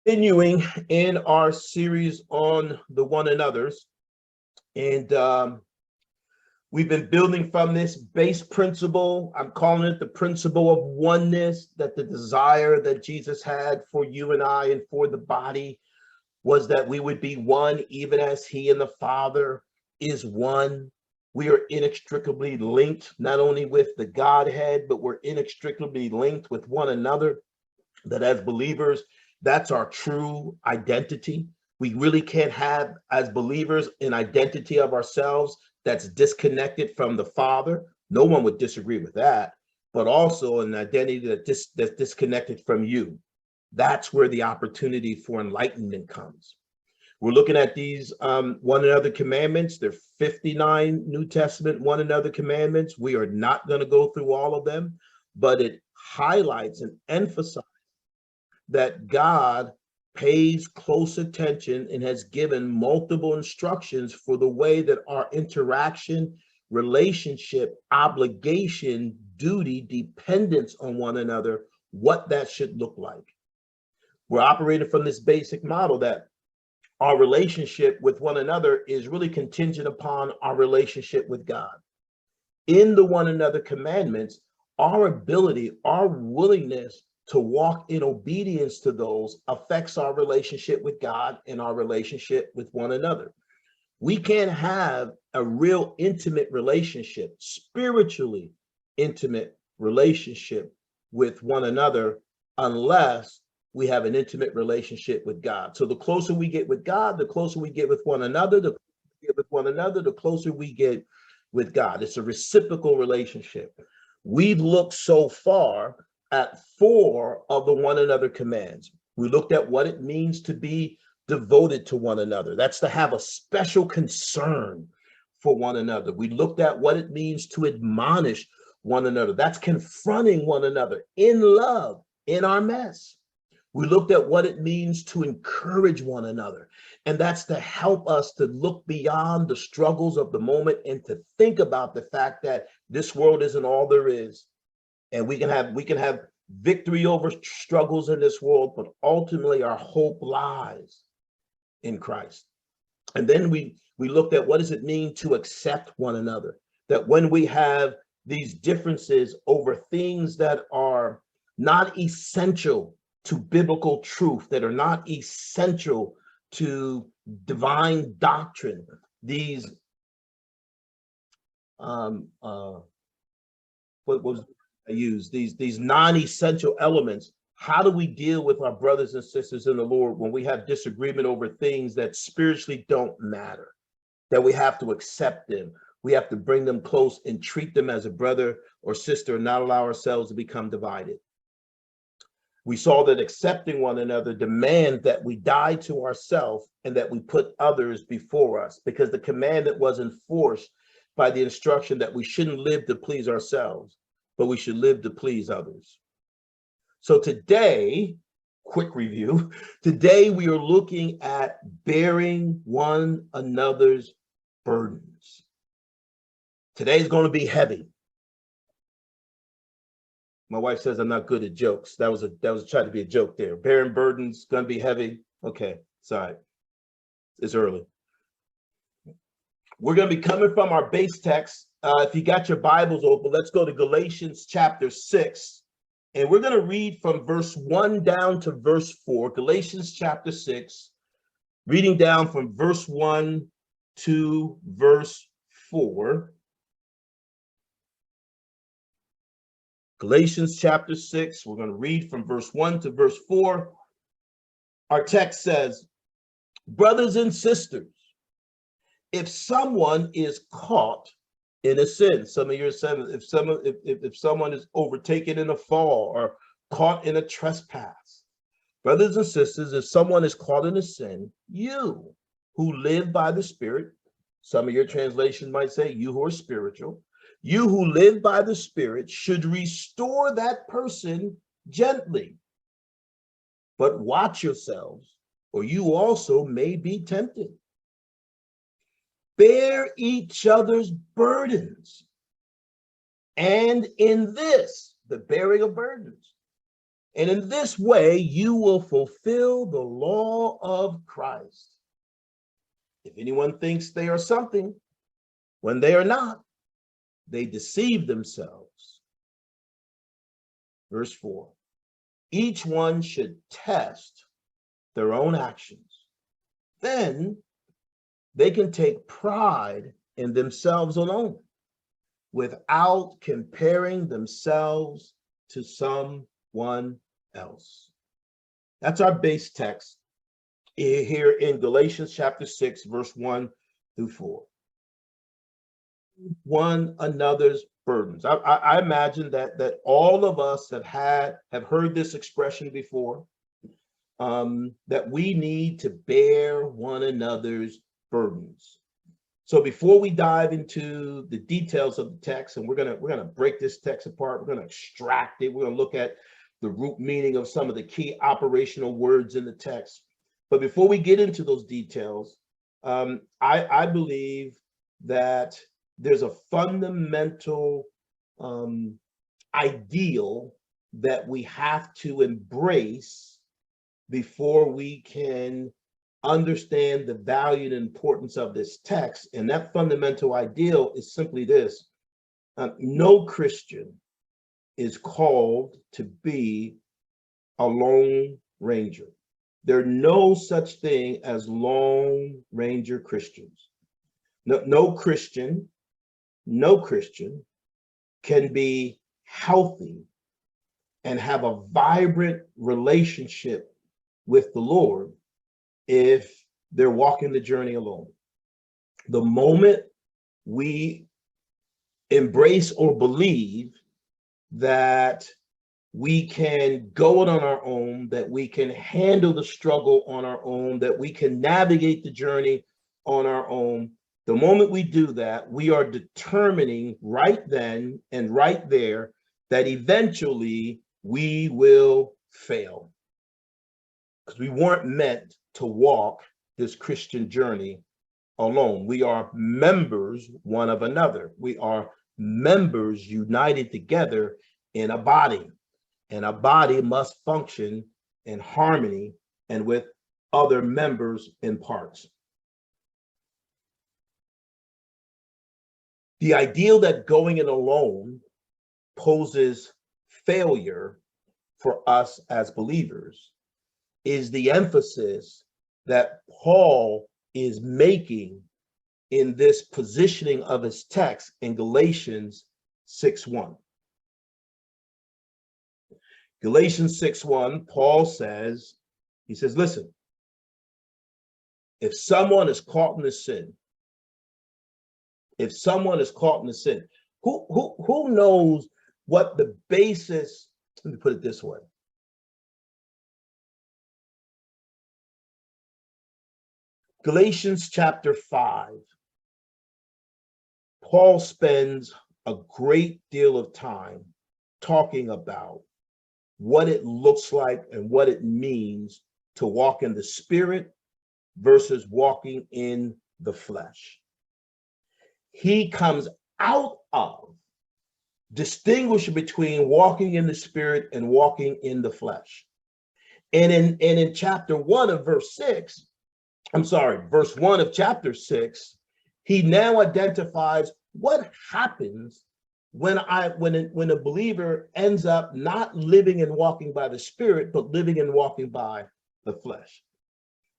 Continuing in our series on the one another's, and we've been building from this base principle. I'm calling it the principle of oneness, that the desire that Jesus had for you and I and for the body was that we would be one, even as he and the Father is one. We are inextricably linked, not only with the Godhead, but we're inextricably linked with one another. That as believers, that's our true identity. We really can't have, as believers, an identity of ourselves that's disconnected from the Father. No one would disagree with that, but also an identity that's disconnected from you. That's where the opportunity for enlightenment comes. We're looking at these one another commandments. There are 59 New Testament one another commandments. We are not going to go through all of them, but it highlights and emphasizes that God pays close attention and has given multiple instructions for the way that our interaction, relationship, obligation, duty, dependence on one another, what that should look like. We're operating from this basic model that our relationship with one another is really contingent upon our relationship with God. In the one another commandments, our ability, our willingness to walk in obedience to those affects our relationship with God and our relationship with one another. We can't have a real intimate relationship, spiritually intimate relationship with one another, unless we have an intimate relationship with God. So the closer we get with God, the closer we get with one another, the closer we get with God. It's a reciprocal relationship. We've looked so far at 4 of the one another commands. We looked at what it means to be devoted to one another. That's to have a special concern for one another. We looked at what it means to admonish one another. That's confronting one another in love in our mess. We looked at what it means to encourage one another, and that's to help us to look beyond the struggles of the moment and to think about the fact that this world isn't all there is, and we can have victory over struggles in this world, but ultimately our hope lies in Christ. And then we looked at what does it mean to accept one another, that when we have these differences over things that are not essential to biblical truth, that are not essential to divine doctrine, these what was I use, these non-essential elements. How do we deal with our brothers and sisters in the Lord when we have disagreement over things that spiritually don't matter, that we have to accept them? We have to bring them close and treat them as a brother or sister and not allow ourselves to become divided. We saw that accepting one another demands that we die to ourselves and that we put others before us, because the commandment was enforced by the instruction that we shouldn't live to please ourselves, but we should live to please others. So today, quick review, today we are looking at bearing one another's burdens. Today's going to be heavy. My wife says I'm not good at jokes. That was trying to be a joke there. Bearing burdens, gonna be heavy. Okay, sorry. It's early. We're gonna be coming from our base text. If you got your Bibles open, let's go to Galatians chapter 6. And we're gonna read from verse 1 down to verse 4. Galatians chapter 6, reading down from verse 1 to verse 4. Galatians chapter 6, we're going to read from verse 1 to verse 4. Our text says, brothers and sisters, if someone is caught in a sin, some of you are saying, if someone is overtaken in a fall or caught in a trespass, brothers and sisters, if someone is caught in a sin, you who live by the Spirit, some of your translations might say you who are spiritual, you who live by the Spirit should restore that person gently. But watch yourselves, or you also may be tempted. Bear each other's burdens. And in this, the bearing of burdens, And in this way, you will fulfill the law of Christ. If anyone thinks they are something when they are not, they deceive themselves. Verse 4, each one should test their own actions. Then they can take pride in themselves alone without comparing themselves to someone else. That's our base text here in Galatians chapter 6, verse 1 through 4. One another's burdens. I imagine that all of us have heard this expression before, that we need to bear one another's burdens. So before we dive into the details of the text, and we're gonna break this text apart, we're gonna extract it, we're gonna look at the root meaning of some of the key operational words in the text. But before we get into those details, I believe that there's a fundamental ideal that we have to embrace before we can understand the value and importance of this text. And that fundamental ideal is simply this: no Christian is called to be a lone ranger. There's no such thing as lone ranger Christians. No Christian can be healthy and have a vibrant relationship with the Lord if they're walking the journey alone. The moment we embrace or believe that we can go it on our own, that we can handle the struggle on our own, that we can navigate the journey on our own, the moment we do that, we are determining right then and right there that eventually we will fail, because we weren't meant to walk this Christian journey alone. We are members one of another. We are members united together in a body, and a body must function in harmony and with other members and parts. The ideal that going it alone poses failure for us as believers is the emphasis that Paul is making in this positioning of his text in Galatians 6:1. Galatians 6:1, Paul says, he says, listen, if someone is caught in a sin, who knows what the basis, let me put it this way. Galatians chapter 5, Paul spends a great deal of time talking about what it looks like and what it means to walk in the Spirit versus walking in the flesh. He comes out of distinguishing between walking in the Spirit and walking in the flesh. And in chapter 1 of verse 6, verse 1 of chapter 6, he now identifies what happens when a believer ends up not living and walking by the Spirit, but living and walking by the flesh.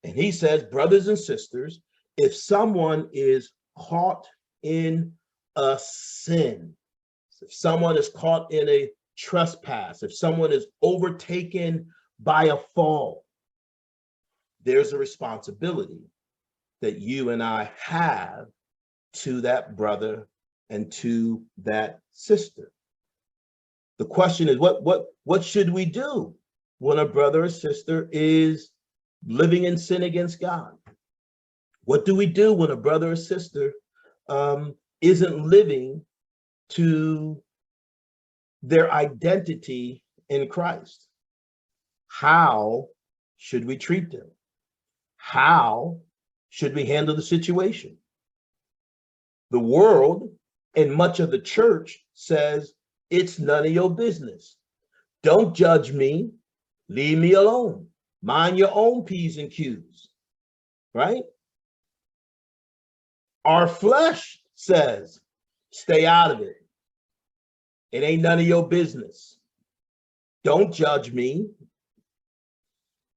And he says, brothers and sisters, if someone is caught in a sin, if someone is caught in a trespass, if someone is overtaken by a fall, there's a responsibility that you and I have to that brother and to that sister. The question is, what should we do when a brother or sister is living in sin against God? What do we do when a brother or sister isn't living to their identity in Christ? How should we treat them? How should we handle the situation? The world and much of the church says it's none of your business. Don't judge me. Leave me alone. Mind your own P's and Q's, right? Our flesh says, stay out of it. It ain't none of your business. Don't judge me.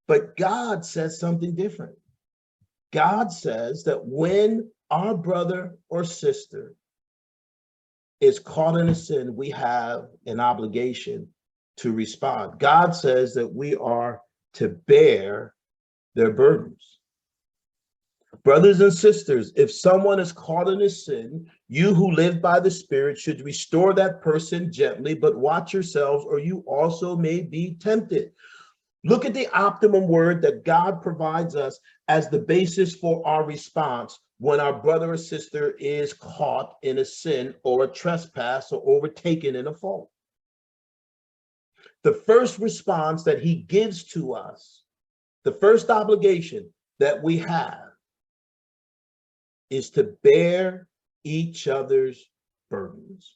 But God says something different. God says that when our brother or sister is caught in a sin, we have an obligation to respond. God says that we are to bear their burdens. Brothers and sisters, if someone is caught in a sin, you who live by the Spirit should restore that person gently, but watch yourselves, or you also may be tempted. Look at the optimum word that God provides us as the basis for our response when our brother or sister is caught in a sin or a trespass or overtaken in a fault. The first response that he gives to us, the first obligation that we have, is to bear each other's burdens.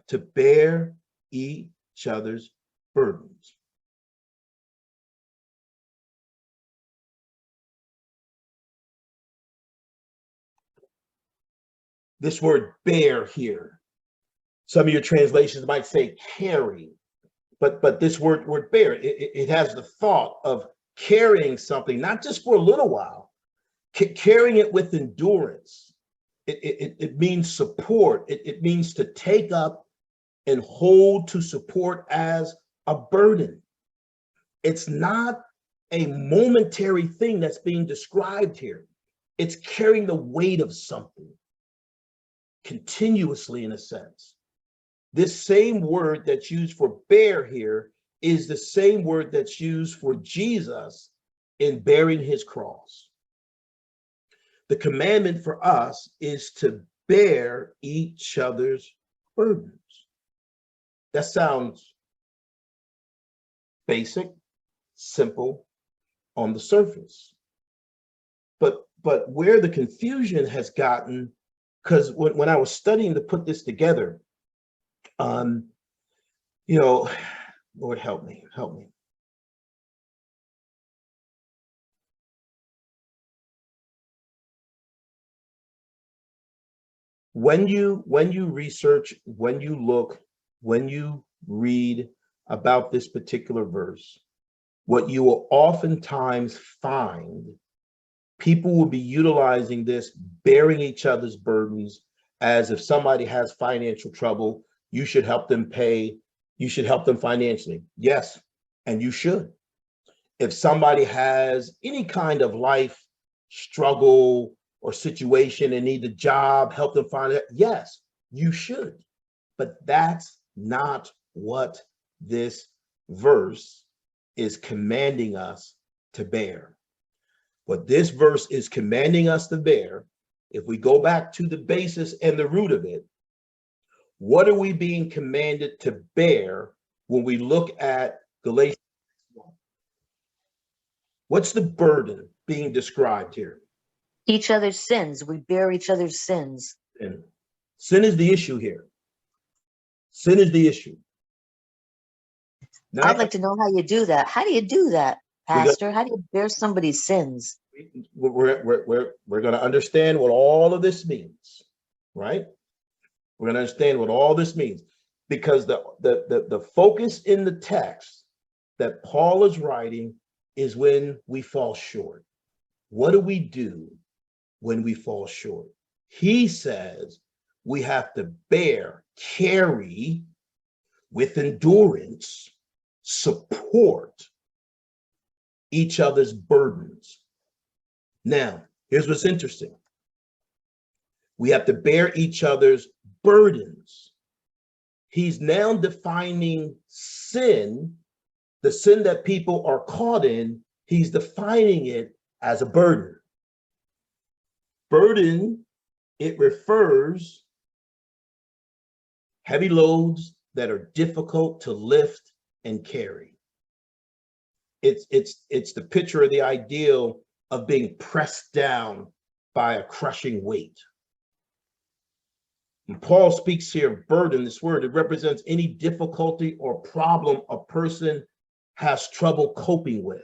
To bear each other's burdens. This word bear here, some of your translations might say carry, but this word bear, it has the thought of carrying something, not just for a little while, carrying it with endurance. It means support. It means to take up and hold to support as a burden. It's not a momentary thing that's being described here. It's carrying the weight of something continuously, in a sense. This same word that's used for bear here is the same word that's used for Jesus in bearing his cross. The commandment for us is to bear each other's burdens. That sounds basic, simple on the surface. But where the confusion has gotten, because when I was studying to put this together, Lord, help me. When you research, when you look, when you read about this particular verse, what you will oftentimes find, people will be utilizing this, bearing each other's burdens, as if somebody has financial trouble, you should help them pay, you should help them financially. Yes, and you should. If somebody has any kind of life struggle or situation and need a job, help them find it. Yes, you should. But that's not what this verse is commanding us to bear. What this verse is commanding us to bear, if we go back to the basis and the root of it, what are we being commanded to bear when we look at Galatians 1? What's the burden being described here? Each other's sins. We bear each other's sins. Sin is the issue here. Sin is the issue. I'd like to know how you do that. How do you do that, Pastor? How do you bear somebody's sins? We're going to understand what all of this means, right? We're going to understand what all this means, because the focus in the text that Paul is writing is when we fall short. What do we do when we fall short? He says we have to carry with endurance, support each other's burdens. Now, here's what's interesting. We have to bear each other's burdens. He's now defining sin, the sin that people are caught in. He's defining it as a burden. Burden, it refers heavy loads that are difficult to lift and carry. It's the picture of the ideal of being pressed down by a crushing weight. When Paul speaks here of burden, this word, it represents any difficulty or problem a person has trouble coping with.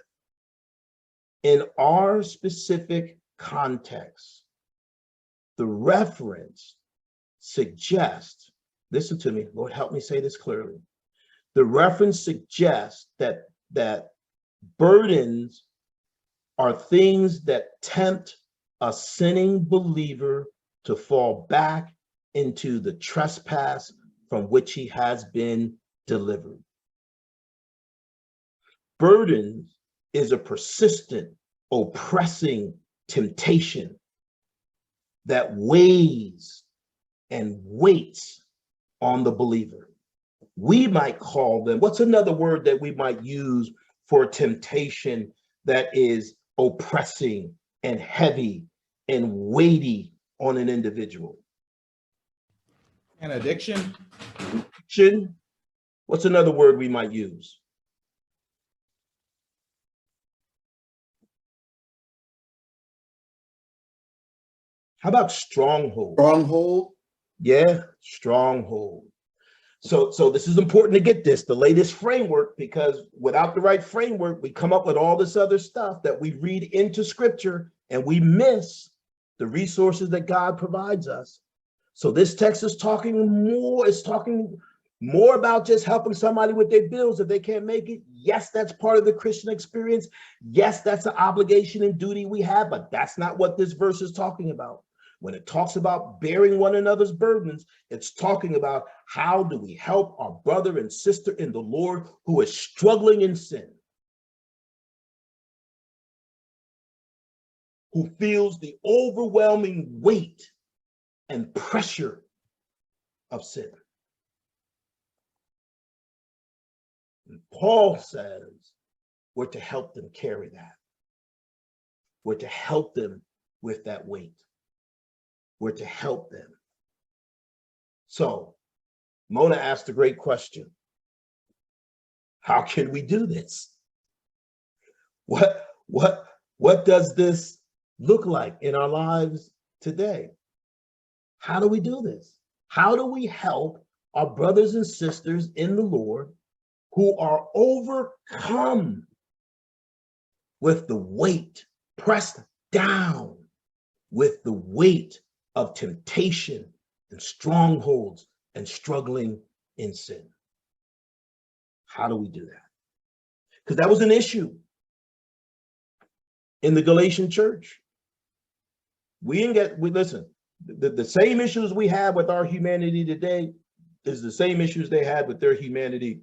In our specific context, the reference suggests, listen to me, Lord, help me say this clearly. The reference suggests that burdens are things that tempt a sinning believer to fall back into the trespass from which he has been delivered. Burden is a persistent, oppressing temptation that weighs and waits on the believer. We might call them, what's another word that we might use for temptation that is oppressing and heavy and weighty on an individual? An addiction. Addiction. What's another word we might use? How about stronghold? Stronghold. Yeah, stronghold. So this is important to get this, the latest framework, because without the right framework, we come up with all this other stuff that we read into scripture and we miss the resources that God provides us. So this text is talking more about just helping somebody with their bills if they can't make it. Yes, that's part of the Christian experience. Yes, that's an obligation and duty we have, but that's not what this verse is talking about. When it talks about bearing one another's burdens, it's talking about how do we help our brother and sister in the Lord who is struggling in sin, who feels the overwhelming weight and pressure of sin. And Paul says we're to help them carry that. We're to help them with that weight. We're to help them. So Mona asked a great question. How can we do this? What does this look like in our lives today? How do we do this? How do we help our brothers and sisters in the Lord who are overcome with the weight, pressed down with the weight of temptation and strongholds and struggling in sin? How do we do that? Because that was an issue in the Galatian church. Listen, the same issues we have with our humanity today is the same issues they had with their humanity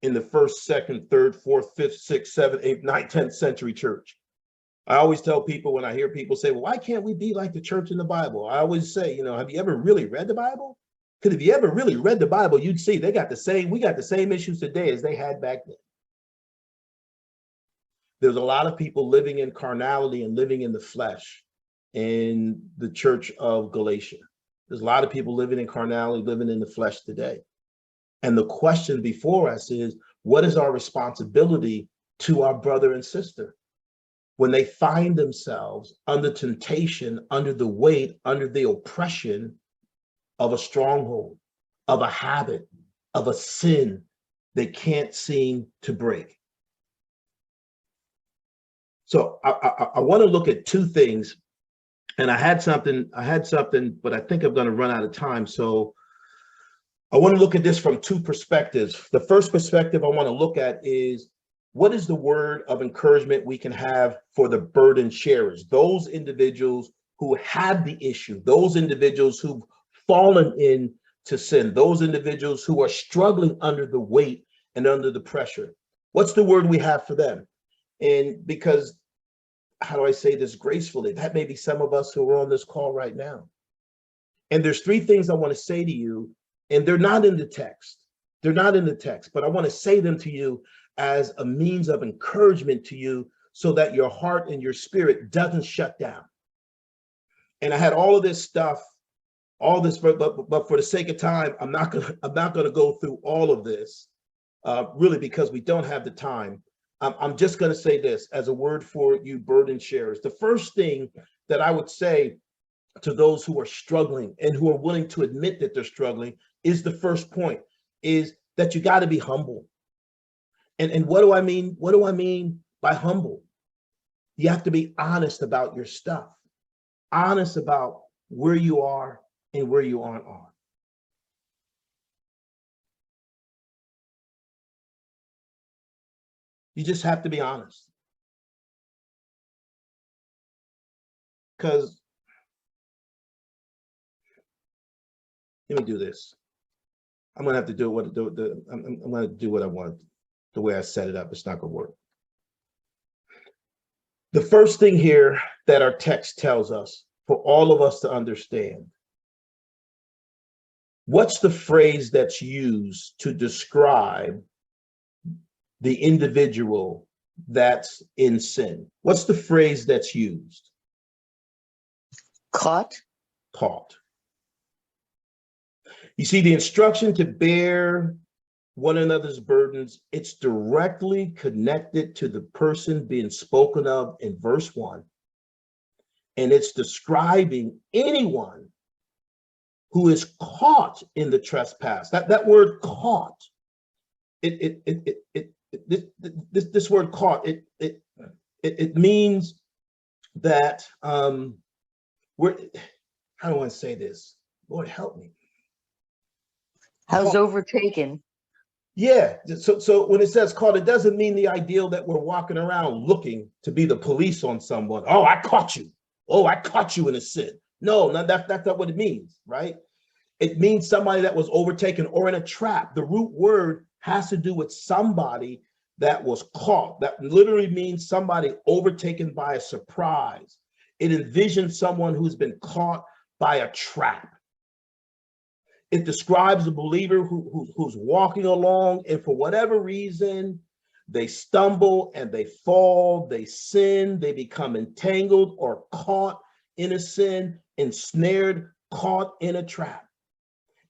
in the 1st, 2nd, 3rd, 4th, 5th, 6th, 7th, 8th, 9th, 10th century church. I always tell people when I hear people say, well, why can't we be like the church in the Bible? I always say, have you ever really read the Bible? Because if you ever really read the Bible, you'd see we got the same issues today as they had back then. There's a lot of people living in carnality and living in the flesh in the church of Galatia. There's a lot of people living in carnality, living in the flesh today. And the question before us is, what is our responsibility to our brother and sister when they find themselves under temptation, under the weight, under the oppression of a stronghold, of a habit, of a sin they can't seem to break? So I want to look at two things, and I had something, but I think I'm going to run out of time. So I want to look at this from two perspectives. The first perspective I want to look at is, what is the word of encouragement we can have for the burden sharers, those individuals who have the issue, those individuals who've fallen into sin, those individuals who are struggling under the weight and under the pressure? What's the word we have for them? And because, how do I say this gracefully? That may be some of us who are on this call right now. And there's three things I want to say to you, and they're not in the text. They're not in the text, but I want to say them to you as a means of encouragement to you so that your heart and your spirit doesn't shut down. And I had all of this stuff, but for the sake of time, I'm not gonna go through all of this, really, because we don't have the time. I'm just gonna say this as a word for you burden sharers. The first thing that I would say to those who are struggling and who are willing to admit that they're struggling is the first point, is that you got to be humble. And what do I mean? What do I mean by humble? You have to be honest about your stuff, honest about where you are and where you aren't on. You just have to be honest. Because let me do this. I'm gonna have to do what I'm gonna do what I want. The way I set it up, it's not gonna work. The first thing here that our text tells us, for all of us to understand, what's the phrase that's used to describe the individual that's in sin? What's the phrase that's used? Caught. Caught. You see, the instruction to bear one another's burdens, it's directly connected to the person being spoken of in verse 1. And it's describing anyone who is caught in the trespass. That word caught, this word caught, it means that we're, how do I say this? Lord, help me. How's overtaken? Yeah, so when it says caught, it doesn't mean the ideal that we're walking around looking to be the police on someone. Oh, I caught you. Oh, I caught you in a sin. No, that's not what it means, right? It means somebody that was overtaken or in a trap. The root word has to do with somebody that was caught. That literally means somebody overtaken by a surprise. It envisions someone who's been caught by a trap. It describes a believer who's walking along, and for whatever reason, they stumble and they fall, they sin, they become entangled or caught in a sin, ensnared, caught in a trap.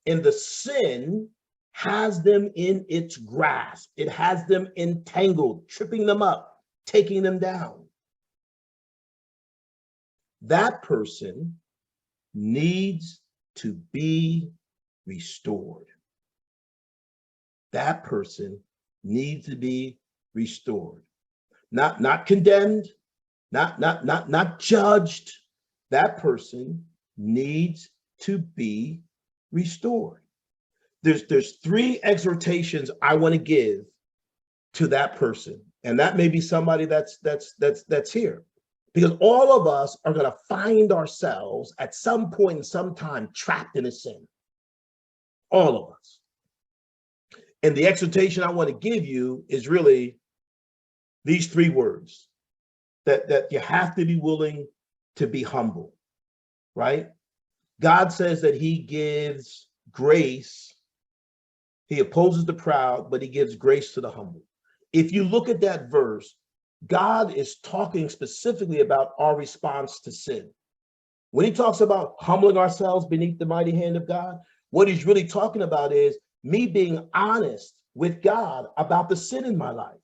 And the sin has them in its grasp. It has them entangled, tripping them up, taking them down. That person needs to be restored. That person needs to be restored. Not condemned, not judged. That person needs to be restored. There's three exhortations I want to give to that person. And that may be somebody that's here. Because all of us are going to find ourselves at some point in some time trapped in a sin. All of us. And the exhortation I want to give you is really these three words, that you have to be willing to be humble, right? God says that he gives grace. He opposes the proud, but he gives grace to the humble. If you look at that verse, God is talking specifically about our response to sin. When he talks about humbling ourselves beneath the mighty hand of God, what he's really talking about is me being honest with God about the sin in my life.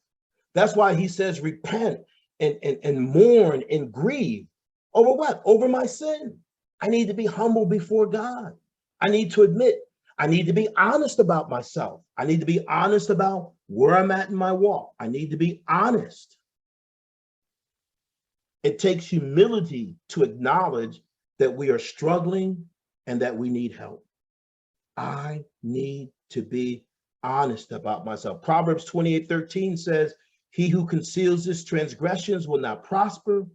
That's why he says repent and mourn and grieve over what? Over my sin. I need to be humble before God. I need to admit, I need to be honest about myself. I need to be honest about where I'm at in my walk. I need to be honest. It takes humility to acknowledge that we are struggling and that we need help. I need to be honest about myself. Proverbs 28:13 says, he who conceals his transgressions will not prosper,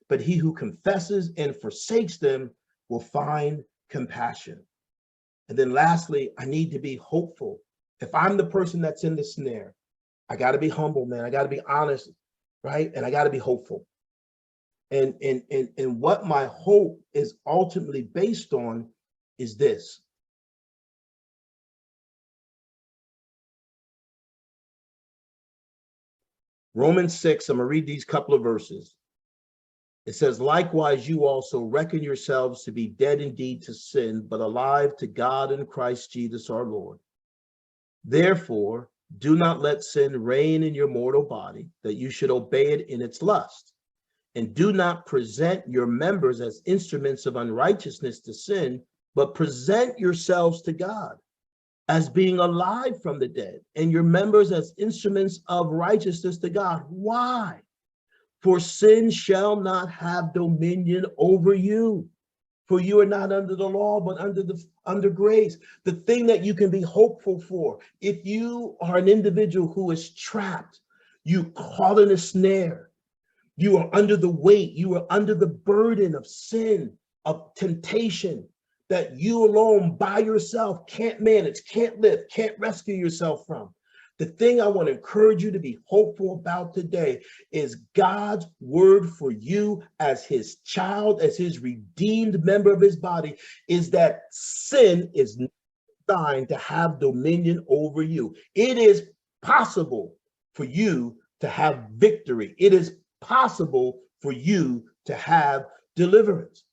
but he who confesses and forsakes them will find compassion. And then lastly, I need to be hopeful. If I'm the person that's in the snare, I got to be humble, man. I got to be honest, right? And I got to be hopeful. And what my hope is ultimately based on is this. Romans 6, I'm going to read these couple of verses. It says, likewise, you also reckon yourselves to be dead indeed to sin, but alive to God in Christ Jesus our Lord. Therefore, do not let sin reign in your mortal body, that you should obey it in its lust. And do not present your members as instruments of unrighteousness to sin, but present yourselves to God as being alive from the dead, and your members as instruments of righteousness to God. Why? For sin shall not have dominion over you. For you are not under the law, but under grace. The thing that you can be hopeful for, if you are an individual who is trapped, you caught in a snare, you are under the weight, you are under the burden of sin, of temptation, that you alone by yourself can't manage, can't lift, can't rescue yourself from. The thing I want to encourage you to be hopeful about today is God's word for you as his child, as his redeemed member of his body, is that sin is not designed to have dominion over you. It is possible for you to have victory. It is possible for you to have deliverance.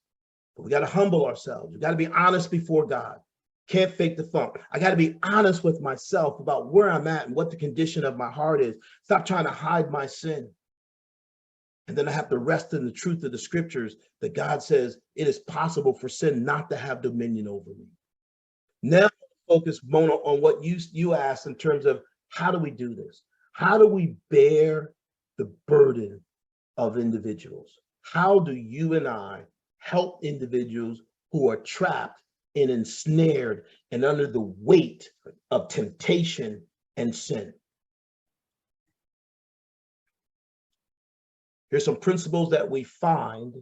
But we got to humble ourselves. We got to be honest before God. Can't fake the funk. I got to be honest with myself about where I'm at and what the condition of my heart is. Stop trying to hide my sin. And then I have to rest in the truth of the scriptures that God says it is possible for sin not to have dominion over me. Now focus, Mona, on what you asked in terms of how do we do this? How do we bear the burden of individuals? How do you and I help individuals who are trapped and ensnared and under the weight of temptation and sin? Here's some principles that we find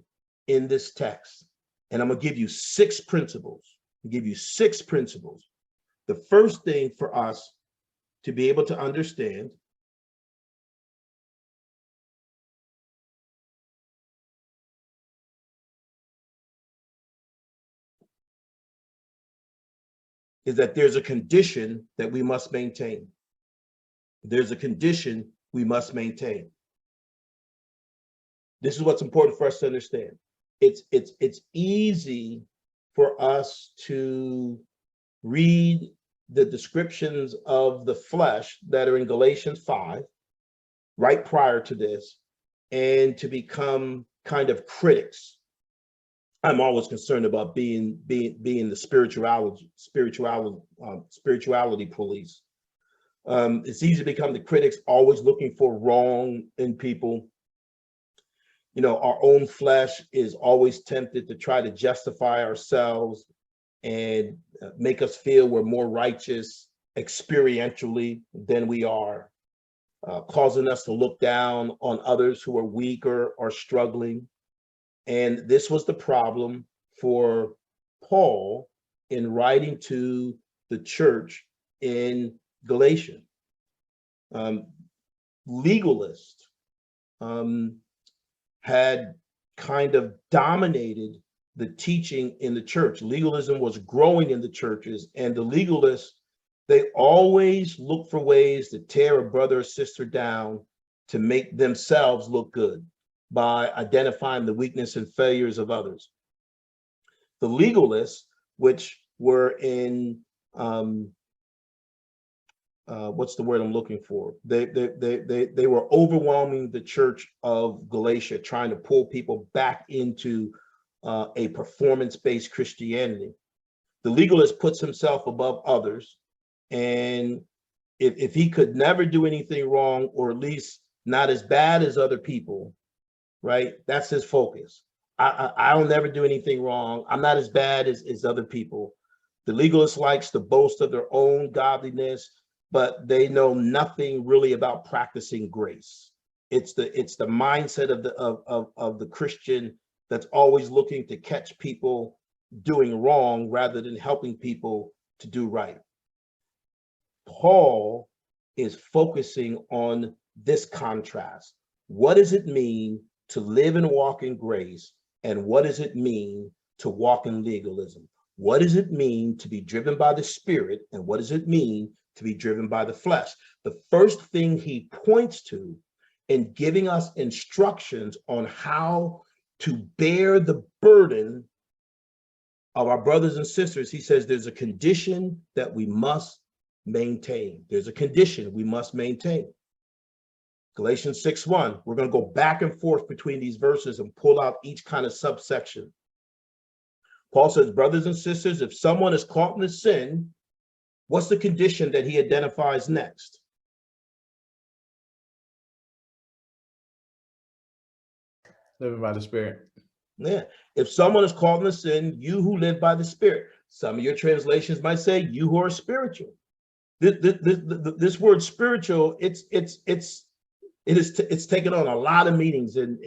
in this text. And I'm going to give you 6 principles. I'll give you 6 principles. The first thing for us to be able to understand is that there's a condition that we must maintain. There's a condition we must maintain. This is what's important for us to understand. It's easy for us to read the descriptions of the flesh that are in Galatians 5, right prior to this, and to become kind of critics. I'm always concerned about being the spirituality police. It's easy to become the critics, always looking for wrong in people. You know, our own flesh is always tempted to try to justify ourselves and make us feel we're more righteous experientially than we are, causing us to look down on others who are weaker or struggling. And this was the problem for Paul in writing to the church in Galatia. Legalists had kind of dominated the teaching in the church. Legalism was growing in the churches, and the legalists, they always look for ways to tear a brother or sister down to make themselves look good by identifying the weakness and failures of others. The legalists, which were in what's the word I'm looking for? They were overwhelming the church of Galatia, trying to pull people back into a performance-based Christianity. The legalist puts himself above others, and if he could never do anything wrong, or at least not as bad as other people, right? That's his focus. I'll never do anything wrong. I'm not as bad as other people. The legalist likes to boast of their own godliness, but they know nothing really about practicing grace. It's the mindset of the Christian that's always looking to catch people doing wrong rather than helping people to do right. Paul is focusing on this contrast. What does it mean to live and walk in grace? And what does it mean to walk in legalism? What does it mean to be driven by the Spirit? And what does it mean to be driven by the flesh? The first thing he points to in giving us instructions on how to bear the burden of our brothers and sisters, he says there's a condition that we must maintain. There's a condition we must maintain. Galatians 6:1. We're going to go back and forth between these verses and pull out each kind of subsection. Paul says, brothers and sisters, if someone is caught in a sin, what's the condition that he identifies next? Living by the Spirit. Yeah. If someone is caught in a sin, you who live by the Spirit. Some of your translations might say you who are spiritual. This word spiritual, it's taken on a lot of meanings in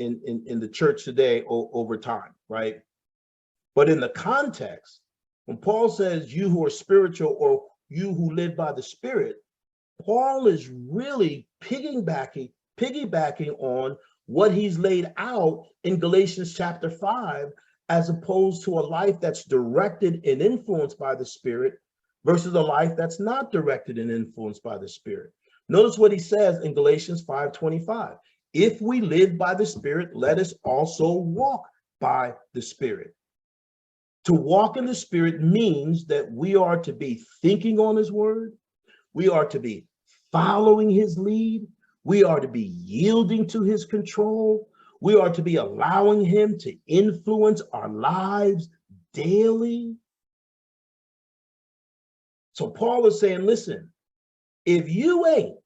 the church today over time, right? But in the context, when Paul says you who are spiritual or you who live by the Spirit, Paul is really piggybacking on what he's laid out in Galatians chapter 5, as opposed to a life that's directed and influenced by the Spirit versus a life that's not directed and influenced by the Spirit. Notice what he says in Galatians 5:25. If we live by the Spirit, let us also walk by the Spirit. To walk in the Spirit means that we are to be thinking on his word. We are to be following his lead. We are to be yielding to his control. We are to be allowing him to influence our lives daily. So Paul is saying, listen, if you ain't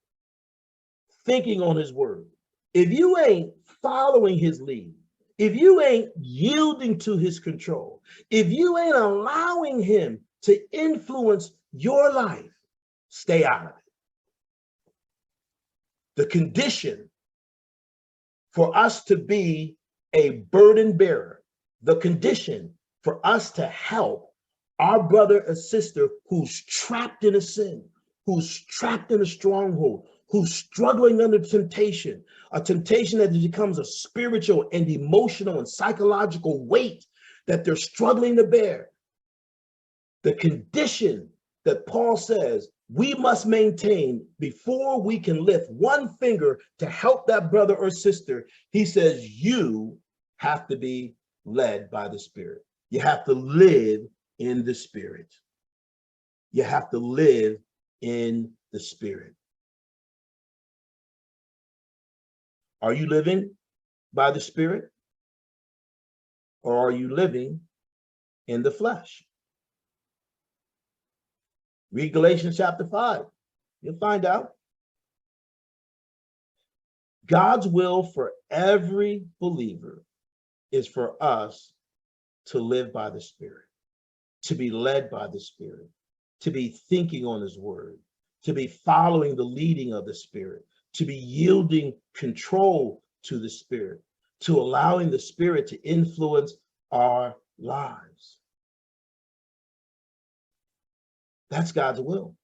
thinking on his word, if you ain't following his lead, if you ain't yielding to his control, if you ain't allowing him to influence your life, stay out of it. The condition for us to be a burden bearer, the condition for us to help our brother or sister who's trapped in a sin, who's trapped in a stronghold, who's struggling under temptation, a temptation that becomes a spiritual and emotional and psychological weight that they're struggling to bear. The condition that Paul says we must maintain before we can lift one finger to help that brother or sister, he says you have to be led by the Spirit. You have to live in the Spirit. You have to live in the Spirit. Are you living by the Spirit, or are you living in the flesh? Read Galatians chapter 5. You'll find out. God's will for every believer is for us to live by the Spirit, to be led by the Spirit, to be thinking on his word, to be following the leading of the Spirit, to be yielding control to the Spirit, to allowing the Spirit to influence our lives. That's God's will.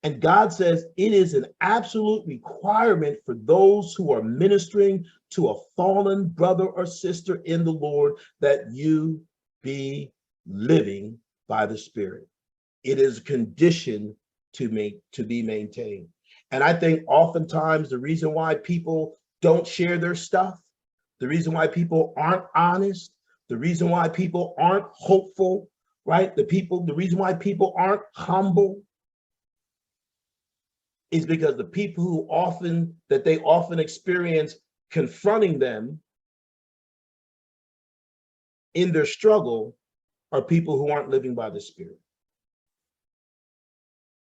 And God says it is an absolute requirement for those who are ministering to a fallen brother or sister in the Lord that you be living by the Spirit. It is a condition to be maintained. And I think oftentimes the reason why people don't share their stuff, the reason why people aren't honest, the reason why people aren't hopeful, right? The reason why people aren't humble is because the people they often experience confronting them in their struggle are people who aren't living by the Spirit.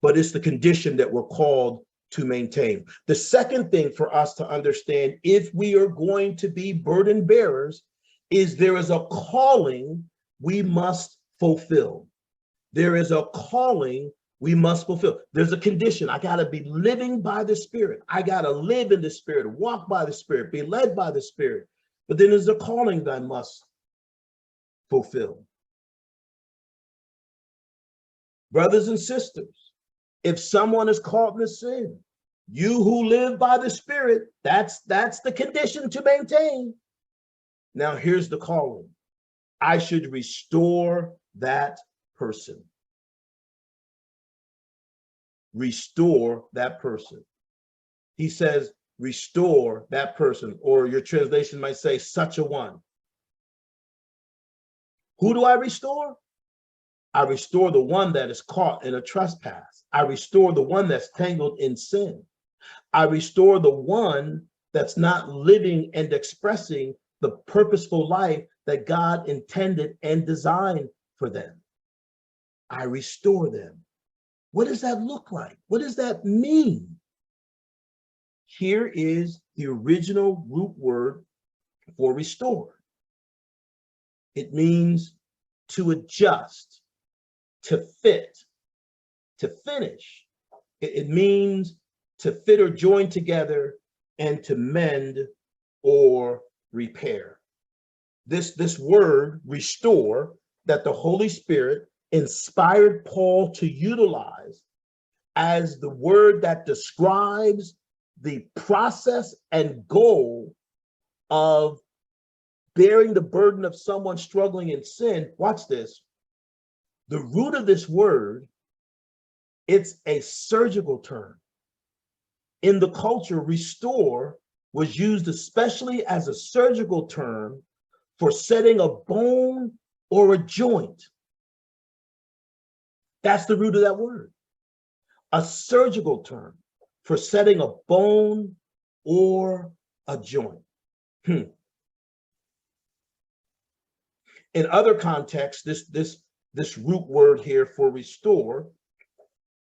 But it's the condition that we're called to maintain. The second thing for us to understand, if we are going to be burden bearers, is there is a calling we must fulfill. There is a calling we must fulfill. There's a condition. I got to be living by the Spirit. I got to live in the Spirit, walk by the Spirit, be led by the Spirit. But then there's a calling that I must fulfill. Brothers and sisters, if someone is caught in a sin, you who live by the Spirit, that's the condition to maintain. Now here's the calling. I should restore that person. Restore that person. He says, restore that person, or your translation might say, such a one. Who do I restore? I restore the one that is caught in a trespass. I restore the one that's tangled in sin. I restore the one that's not living and expressing the purposeful life that God intended and designed for them. I restore them. What does that look like? What does that mean? Here is the original root word for restore. It means to adjust, to fit, to finish. It means to fit or join together and to mend or repair. This word restore that the Holy Spirit inspired Paul to utilize as the word that describes the process and goal of bearing the burden of someone struggling in sin. Watch this. The root of this word, it's a surgical term. In the culture, restore was used especially as a surgical term for setting a bone or a joint. That's the root of that word. A surgical term for setting a bone or a joint. In other contexts, this root word here for restore,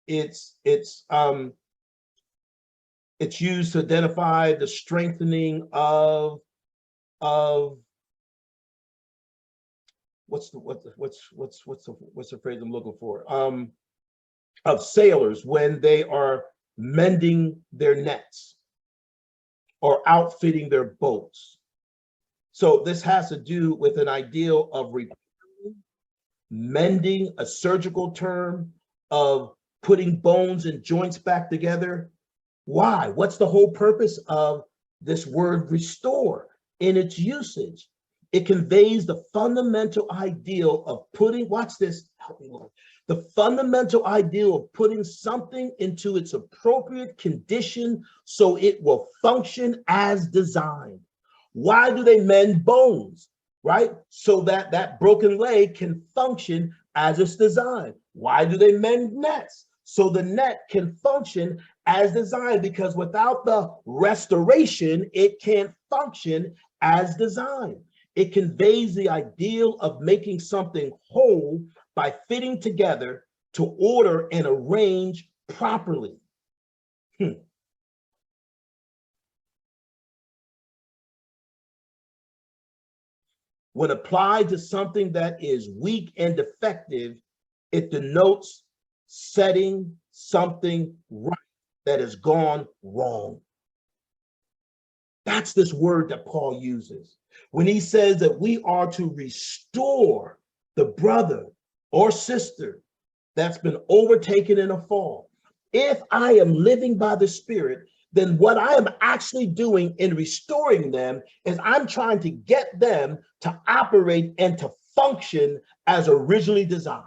it's used to identify the strengthening of what's the phrase I'm looking for? Of sailors when they are mending their nets or outfitting their boats. So this has to do with an ideal of repairing, mending, a surgical term of putting bones and joints back together. Why? What's the whole purpose of this word restore in its usage? It conveys the fundamental ideal of putting, watch this, help me Lord, the fundamental ideal of putting something into its appropriate condition so it will function as designed. Why do they mend bones, right? So that that broken leg can function as it's designed. Why do they mend nets? So the net can function as designed, because without the restoration, it can't function as designed. It conveys the ideal of making something whole by fitting together to order and arrange properly. When applied to something that is weak and defective, it denotes setting something right that has gone wrong. That's this word that Paul uses when he says that we are to restore the brother or sister that's been overtaken in a fall. If I am living by the Spirit, then what I am actually doing in restoring them is I'm trying to get them to operate and to function as originally designed.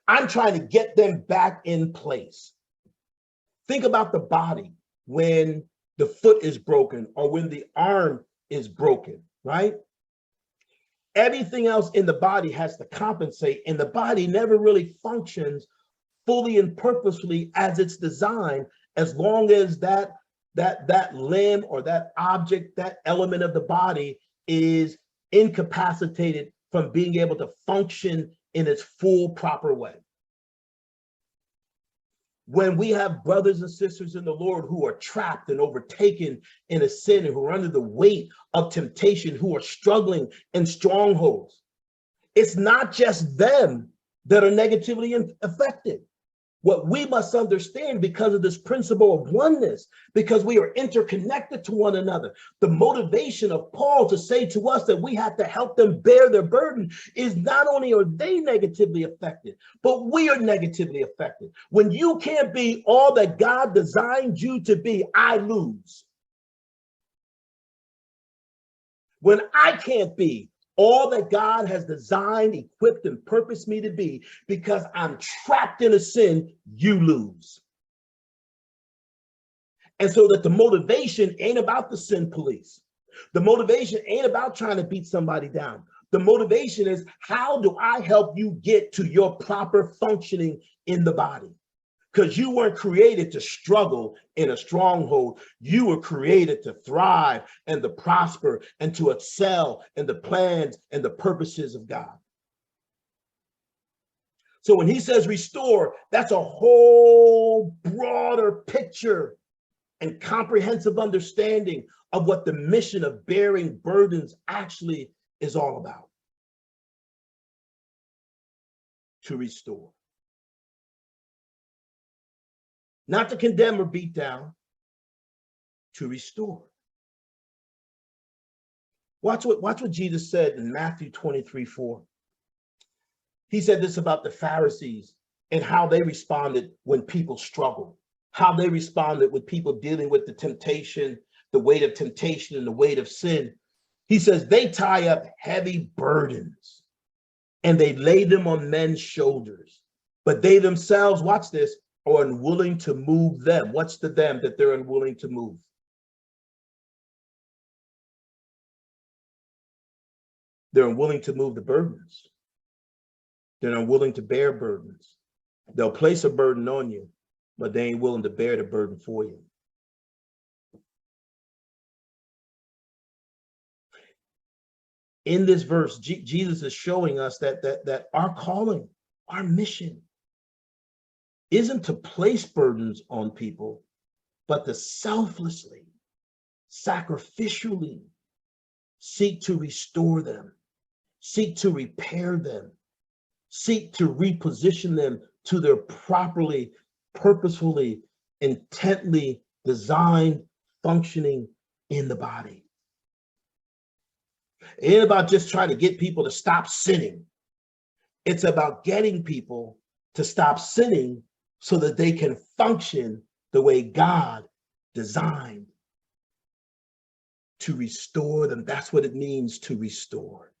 I'm trying to get them back in place. Think about the body when the foot is broken or when the arm is broken, right? Everything else in the body has to compensate, and the body never really functions fully and purposefully as it's designed, as long as that limb or that object, that element of the body is incapacitated from being able to function in its full proper way. When we have brothers and sisters in the Lord who are trapped and overtaken in a sin and who are under the weight of temptation, who are struggling in strongholds, it's not just them that are negatively affected. What we must understand, because of this principle of oneness, because we are interconnected to one another, the motivation of Paul to say to us that we have to help them bear their burden is not only are they negatively affected, but we are negatively affected. When you can't be all that God designed you to be, I lose. When I can't be all that God has designed, equipped, and purposed me to be, because I'm trapped in a sin, you lose. And so that the motivation ain't about the sin police. The motivation ain't about trying to beat somebody down. The motivation is, how do I help you get to your proper functioning in the body? because you weren't created to struggle in a stronghold. You were created to thrive and to prosper and to excel in the plans and the purposes of God. So when he says restore, that's a whole broader picture and comprehensive understanding of what the mission of bearing burdens actually is all about. To restore. Not to condemn or beat down, to restore. Watch what Jesus said in Matthew 23:4. He said this about the Pharisees and how they responded when people struggled, how they responded with people dealing with the temptation, the weight of temptation and the weight of sin. He says they tie up heavy burdens and they lay them on men's shoulders, but they themselves, watch this, are unwilling to move them. What's the them that they're unwilling to move? They're unwilling to move the burdens. They're unwilling to bear burdens. They'll place a burden on you, but they ain't willing to bear the burden for you. In this verse, Jesus is showing us that our calling, our mission, isn't to place burdens on people, but to selflessly, sacrificially seek to restore them, seek to repair them, seek to reposition them to their properly, purposefully, intently designed functioning in the body. It ain't about just trying to get people to stop sinning. It's about getting people to stop sinning so that they can function the way God designed to restore them. That's what it means to restore.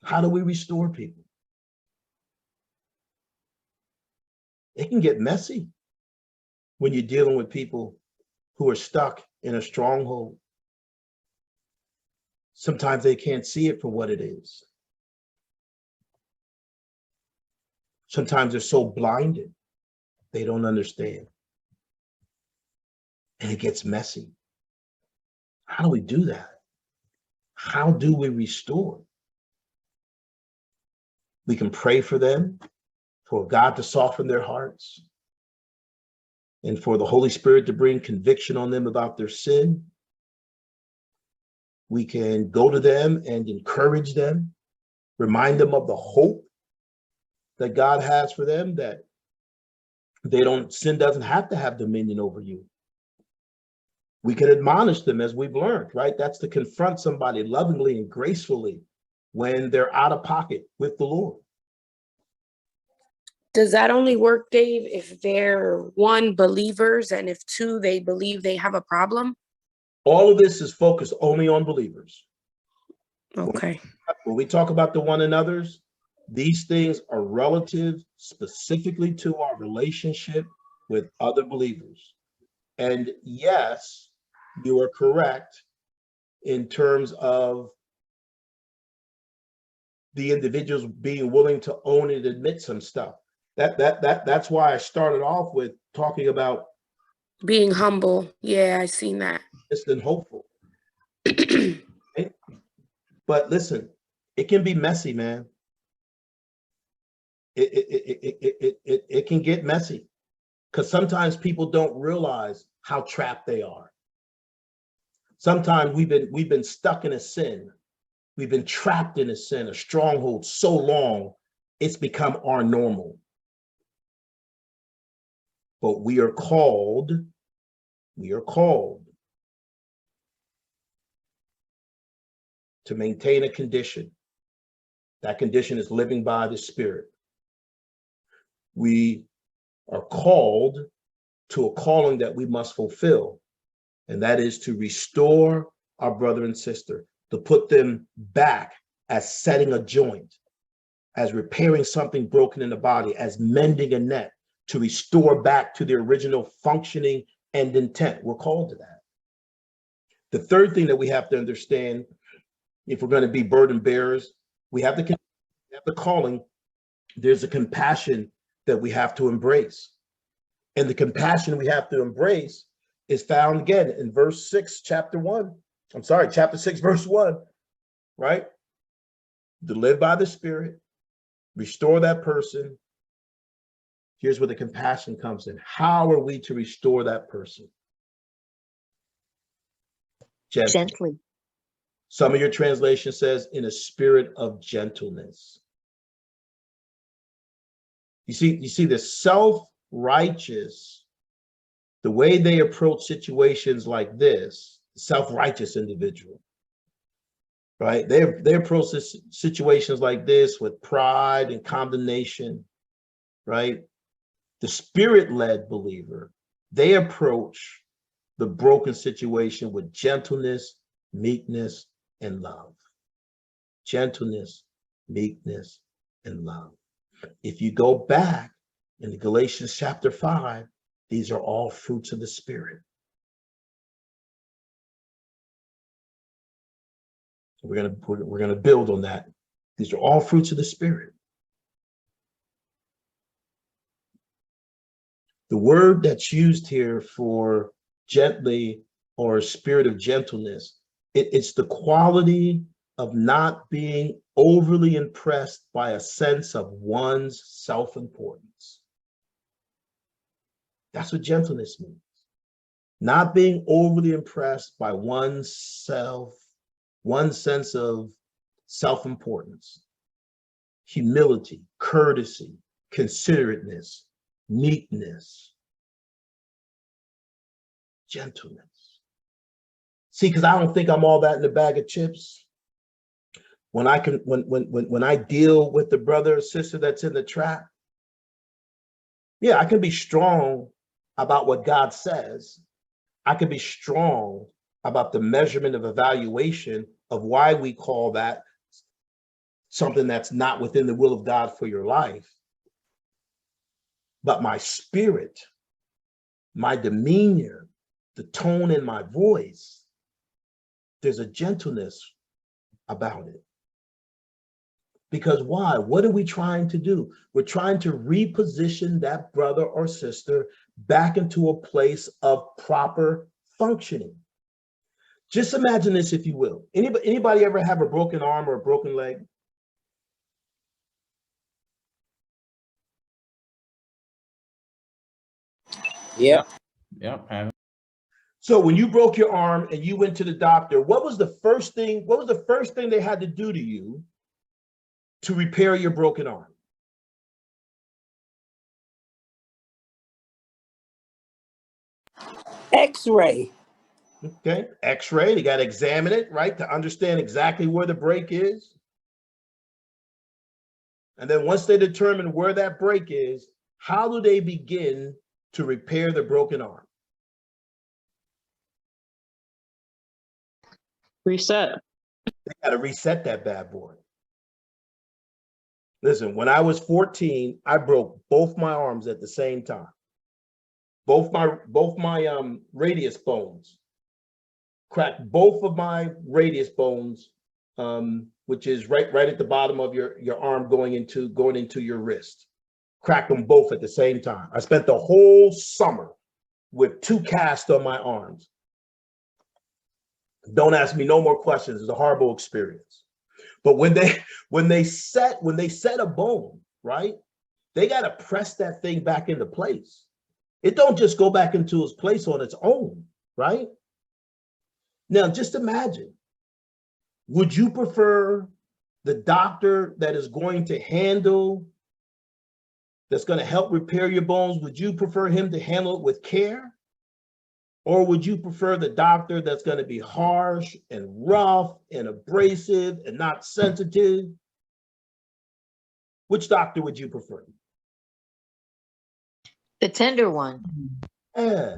How do we restore people? It can get messy when you're dealing with people who are stuck in a stronghold. Sometimes they can't see it for what it is. Sometimes they're so blinded, they don't understand. And it gets messy. How do we do that? How do we restore? We can pray for them, for God to soften their hearts, and for the Holy Spirit to bring conviction on them about their sin. We can go to them and encourage them, remind them of the hope that God has for them, that sin doesn't have to have dominion over you. We can admonish them as we've learned, right? That's to confront somebody lovingly and gracefully when they're out of pocket with the Lord. Does that only work, Dave, if they're one, believers, and if two, they believe they have a problem? All of this is focused only on believers. Okay. When we talk about the one another's, these things are relative specifically to our relationship with other believers. And yes, you are correct in terms of the individuals being willing to own and admit some stuff. That's why I started off with talking about Being humble. Yeah, I seen that. distant hopeful. Right? But listen, it can be messy, man. It can get messy because sometimes people don't realize how trapped they are. Sometimes we've been stuck in a sin. We've been trapped in a sin, a stronghold so long, it's become our normal. But we are called to maintain a condition. That condition is living by the Spirit. We are called to a calling that we must fulfill, and that is to restore our brother and sister, to put them back as setting a joint, as repairing something broken in the body, as mending a net, to restore back to the original functioning and intent. We're called to that. The third thing that we have to understand if we're going to be burden bearers, we have the calling. There's a compassion that we have to embrace. And the compassion we have to embrace is found again in verse 6, chapter 6, verse 1, right? To live by the Spirit, restore that person. Here's where the compassion comes in. How are we to restore that person? Gently. Some of your translation says in a spirit of gentleness. You see the self-righteous, the way they approach situations like this, self-righteous individual, right? They approach situations like this with pride and condemnation, right? The spirit-led believer, they approach the broken situation with gentleness, meekness, and love. Gentleness, meekness, and love. If you go back in Galatians chapter 5, these are all fruits of the Spirit. We're gonna build on that. These are all fruits of the Spirit. The word that's used here for gently or spirit of gentleness, it's the quality of not being overly impressed by a sense of one's self-importance. That's what gentleness means. Not being overly impressed by one sense of self-importance, humility, courtesy, considerateness, meekness, gentleness. See, because I don't think I'm all that in a bag of chips. When I deal with the brother or sister that's in the trap, yeah, I can be strong about what God says. I can be strong about the measurement of evaluation of why we call that something that's not within the will of God for your life. But my spirit, my demeanor, the tone in my voice, there's a gentleness about it. Because why? What are we trying to do? We're trying to reposition that brother or sister back into a place of proper functioning. Just imagine this, if you will. Anybody ever have a broken arm or a broken leg? Yep. Yep. So when you broke your arm and you went to the doctor, what was the first thing they had to do to you to repair your broken arm? X-ray. Okay, X-ray, they got to examine it, right, to understand exactly where the break is. And then once they determine where that break is, how do they begin to repair the broken arm? Reset. They got to reset that bad boy. Listen, when I was 14, I broke both my arms at the same time. Both my radius bones. Cracked both of my radius bones, which is right at the bottom of your arm going into your wrist. Cracked them both at the same time. I spent the whole summer with 2 casts on my arms. Don't ask me no more questions. It's a horrible experience. But when they set a bone, right, they got to press that thing back into place. It don't just go back into its place on its own, right? Now, just imagine, would you prefer the doctor that is going to help repair your bones? Would you prefer him to handle it with care? Or would you prefer the doctor that's going to be harsh and rough and abrasive and not sensitive? Which doctor would you prefer? The tender one. Yeah.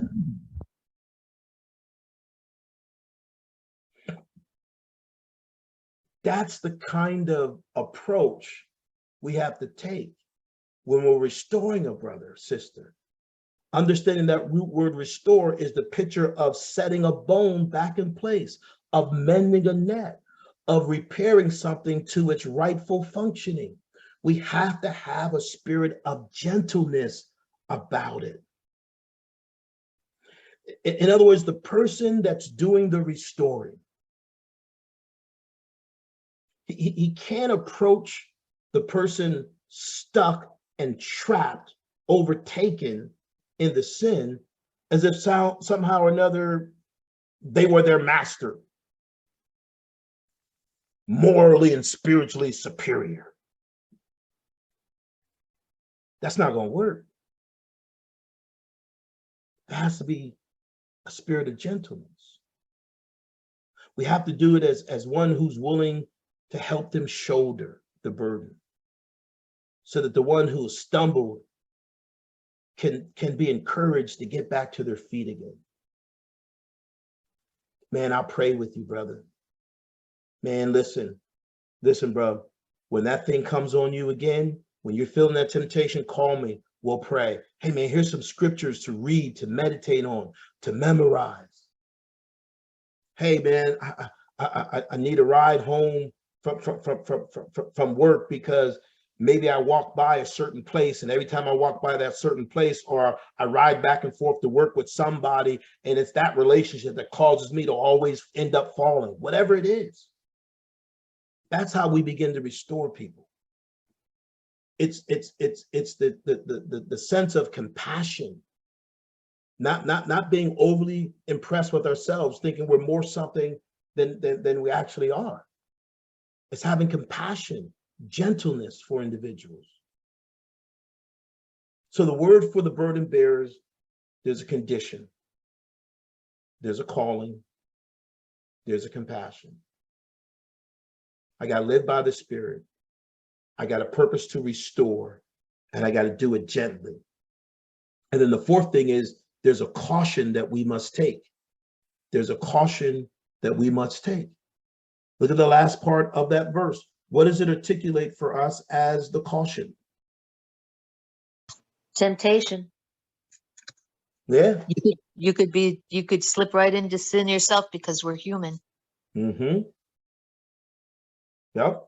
That's the kind of approach we have to take when we're restoring a brother or sister. Understanding that root word restore is the picture of setting a bone back in place, of mending a net, of repairing something to its rightful functioning. We have to have a spirit of gentleness about it. In other words, the person that's doing the restoring, he can't approach the person stuck and trapped, overtaken in the sin, as if somehow or another they were their master, morally and spiritually superior. That's not going to work. There has to be a spirit of gentleness. We have to do it as one who's willing to help them shoulder the burden, so that the one who has stumbled can be encouraged to get back to their feet again. Man, I'll pray with you, brother. Man, listen, bro. When that thing comes on you again, when you're feeling that temptation, call me. We'll pray. Hey, man, here's some scriptures to read, to meditate on, to memorize. Hey, man, I need a ride home from work, because maybe I walk by a certain place, and every time I walk by that certain place, or I ride back and forth to work with somebody, and it's that relationship that causes me to always end up falling, whatever it is. That's how we begin to restore people. It's the sense of compassion, not being overly impressed with ourselves, thinking we're more something than we actually are. It's having compassion, gentleness for individuals. So the word for the burden bearers, there's a condition, there's a calling, there's a compassion. I got to live by the Spirit. I got a purpose to restore, and I got to do it gently. And then the fourth thing is there's a caution that we must take. There's a caution that we must take. Look at the last part of that verse. What does it articulate for us as the caution? Temptation. Yeah. You could slip right into sin yourself, because we're human. Mm-hmm. Yep.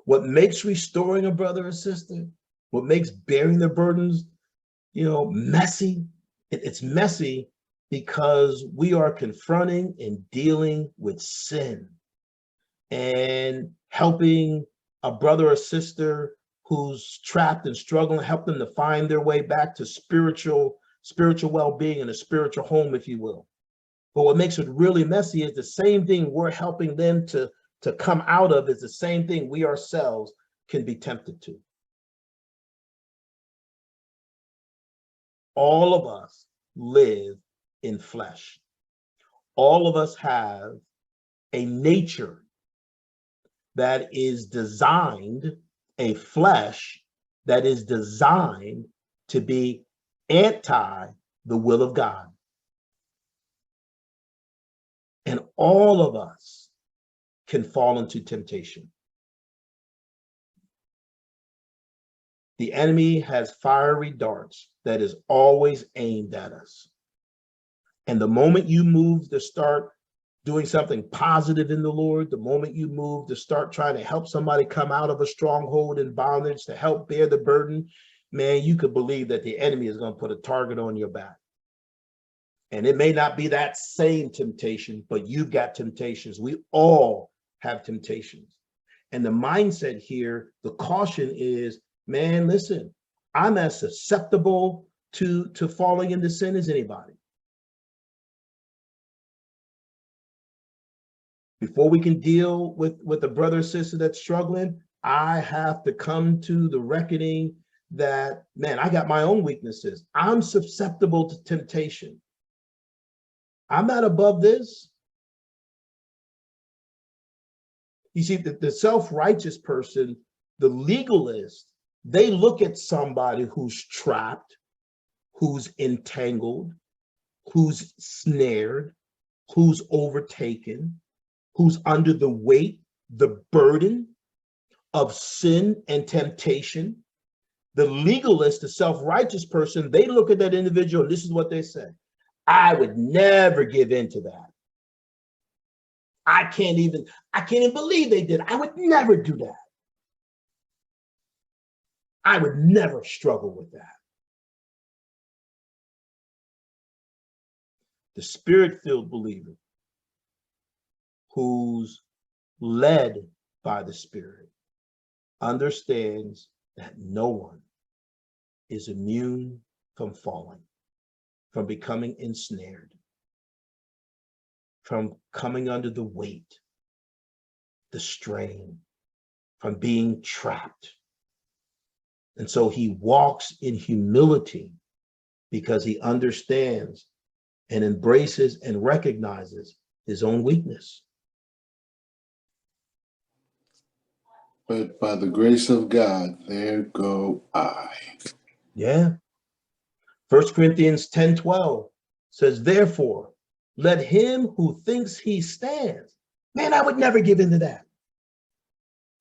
What makes restoring a brother or sister, what makes bearing the burdens, messy, it's messy because we are confronting and dealing with sin, and helping a brother or sister who's trapped and struggling, help them to find their way back to spiritual well-being and a spiritual home, if you will. But what makes it really messy is the same thing we're helping them to come out of is the same thing we ourselves can be tempted to. All of us live in flesh. All of us have a nature that is designed, a flesh that is designed to be anti the will of God. And all of us can fall into temptation. The enemy has fiery darts that is always aimed at us. And the moment you move to start doing something positive in the Lord, the moment you move to start trying to help somebody come out of a stronghold and bondage, to help bear the burden, man, you could believe that the enemy is going to put a target on your back. And it may not be that same temptation, but you've got temptations. We all have temptations. And the mindset here, the caution is, man, listen, I'm as susceptible to falling into sin as anybody. Before we can deal with a brother or sister that's struggling, I have to come to the reckoning that, man, I got my own weaknesses. I'm susceptible to temptation. I'm not above this. You see, the self-righteous person, the legalist, they look at somebody who's trapped, who's entangled, who's snared, who's overtaken, who's under the weight, the burden of sin and temptation. The legalist, the self-righteous person, they look at that individual, and this is what they say: I would never give in to that. I can't even believe they did. I would never do that. I would never struggle with that. The spirit-filled believer who's led by the Spirit understands that no one is immune from falling, from becoming ensnared, from coming under the weight, the strain, from being trapped. And so he walks in humility because he understands and embraces and recognizes his own weakness. But by the grace of God, there go I. Yeah. 1 Corinthians 10:12 says, therefore, let him who thinks he stands. Man, I would never give into that.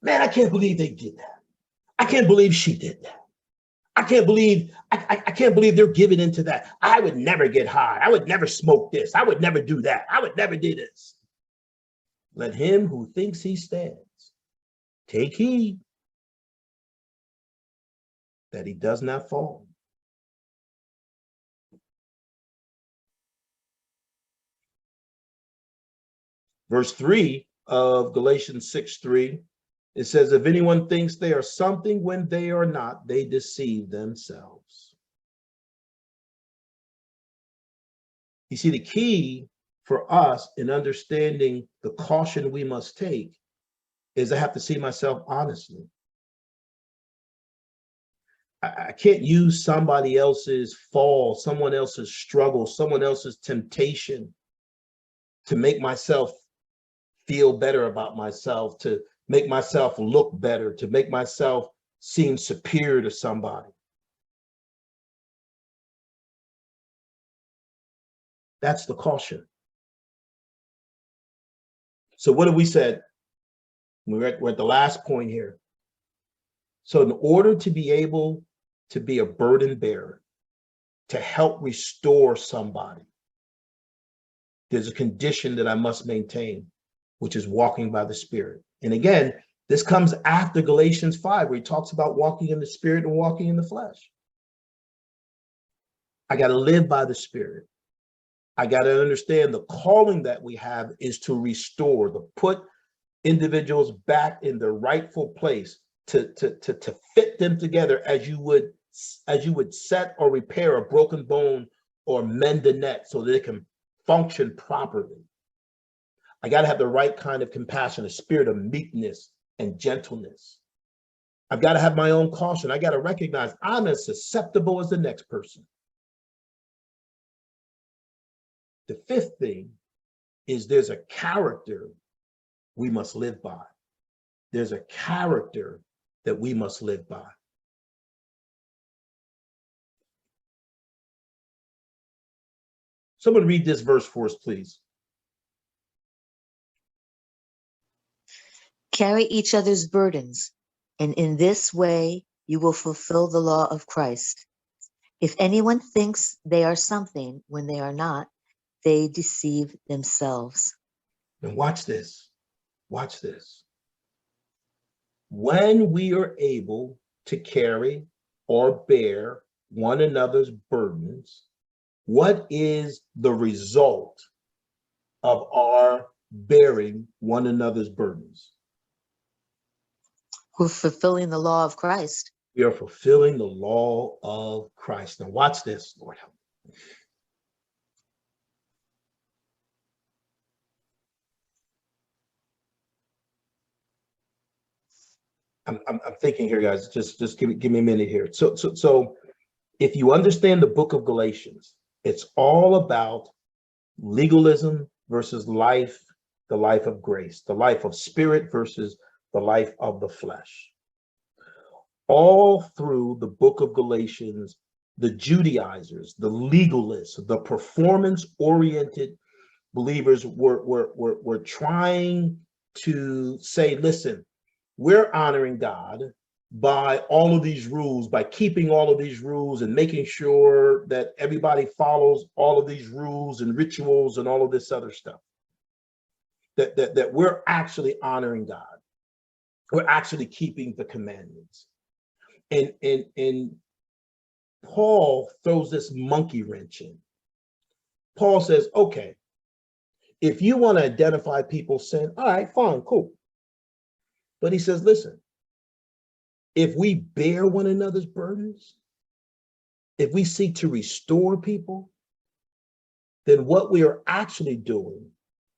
Man, I can't believe they did that. I can't believe she did that. I can't believe they're giving into that. I would never get high. I would never smoke this. I would never do that. I would never do this. Let him who thinks he stands take heed that he does not fall. Verse 3 of Galatians 6:3, it says, if anyone thinks they are something when they are not, they deceive themselves. You see, the key for us in understanding the caution we must take is I have to see myself honestly. I can't use somebody else's fall, someone else's struggle, someone else's temptation to make myself feel better about myself, to make myself look better, to make myself seem superior to somebody. That's the caution. So what have we said? We're at the last point here. So in order to be able to be a burden bearer, to help restore somebody, there's a condition that I must maintain, which is walking by the Spirit. And again, this comes after Galatians 5, where he talks about walking in the Spirit and walking in the flesh. I got to live by the Spirit. I got to understand the calling that we have is to restore, to put individuals back in their rightful place, to fit them together as you would set or repair a broken bone or mend a net so that it can function properly. I got to have the right kind of compassion, a spirit of meekness and gentleness. I've got to have my own caution. I got to recognize I'm as susceptible as the next person. The fifth thing is there's a character we must live by. There's a character that we must live by. Someone read this verse for us, please. Carry each other's burdens, and in this way you will fulfill the law of Christ. If anyone thinks they are something when they are not, they deceive themselves. And watch this. Watch this. When we are able to carry or bear one another's burdens, what is the result of our bearing one another's burdens? We're fulfilling the law of Christ. We are fulfilling the law of Christ. Now watch this, Lord help me. I'm thinking here, guys. Just give me a minute here. So if you understand the book of Galatians, it's all about legalism versus life, the life of grace, the life of spirit versus the life of the flesh. All through the book of Galatians, the Judaizers, the legalists, the performance-oriented believers were trying to say, listen, we're honoring God by all of these rules, by keeping all of these rules and making sure that everybody follows all of these rules and rituals and all of this other stuff. that we're actually honoring God. We're actually keeping the commandments. And Paul throws this monkey wrench in. Paul says, okay, if you want to identify people's sin, all right, fine, cool. But he says, listen, if we bear one another's burdens, if we seek to restore people, then what we are actually doing,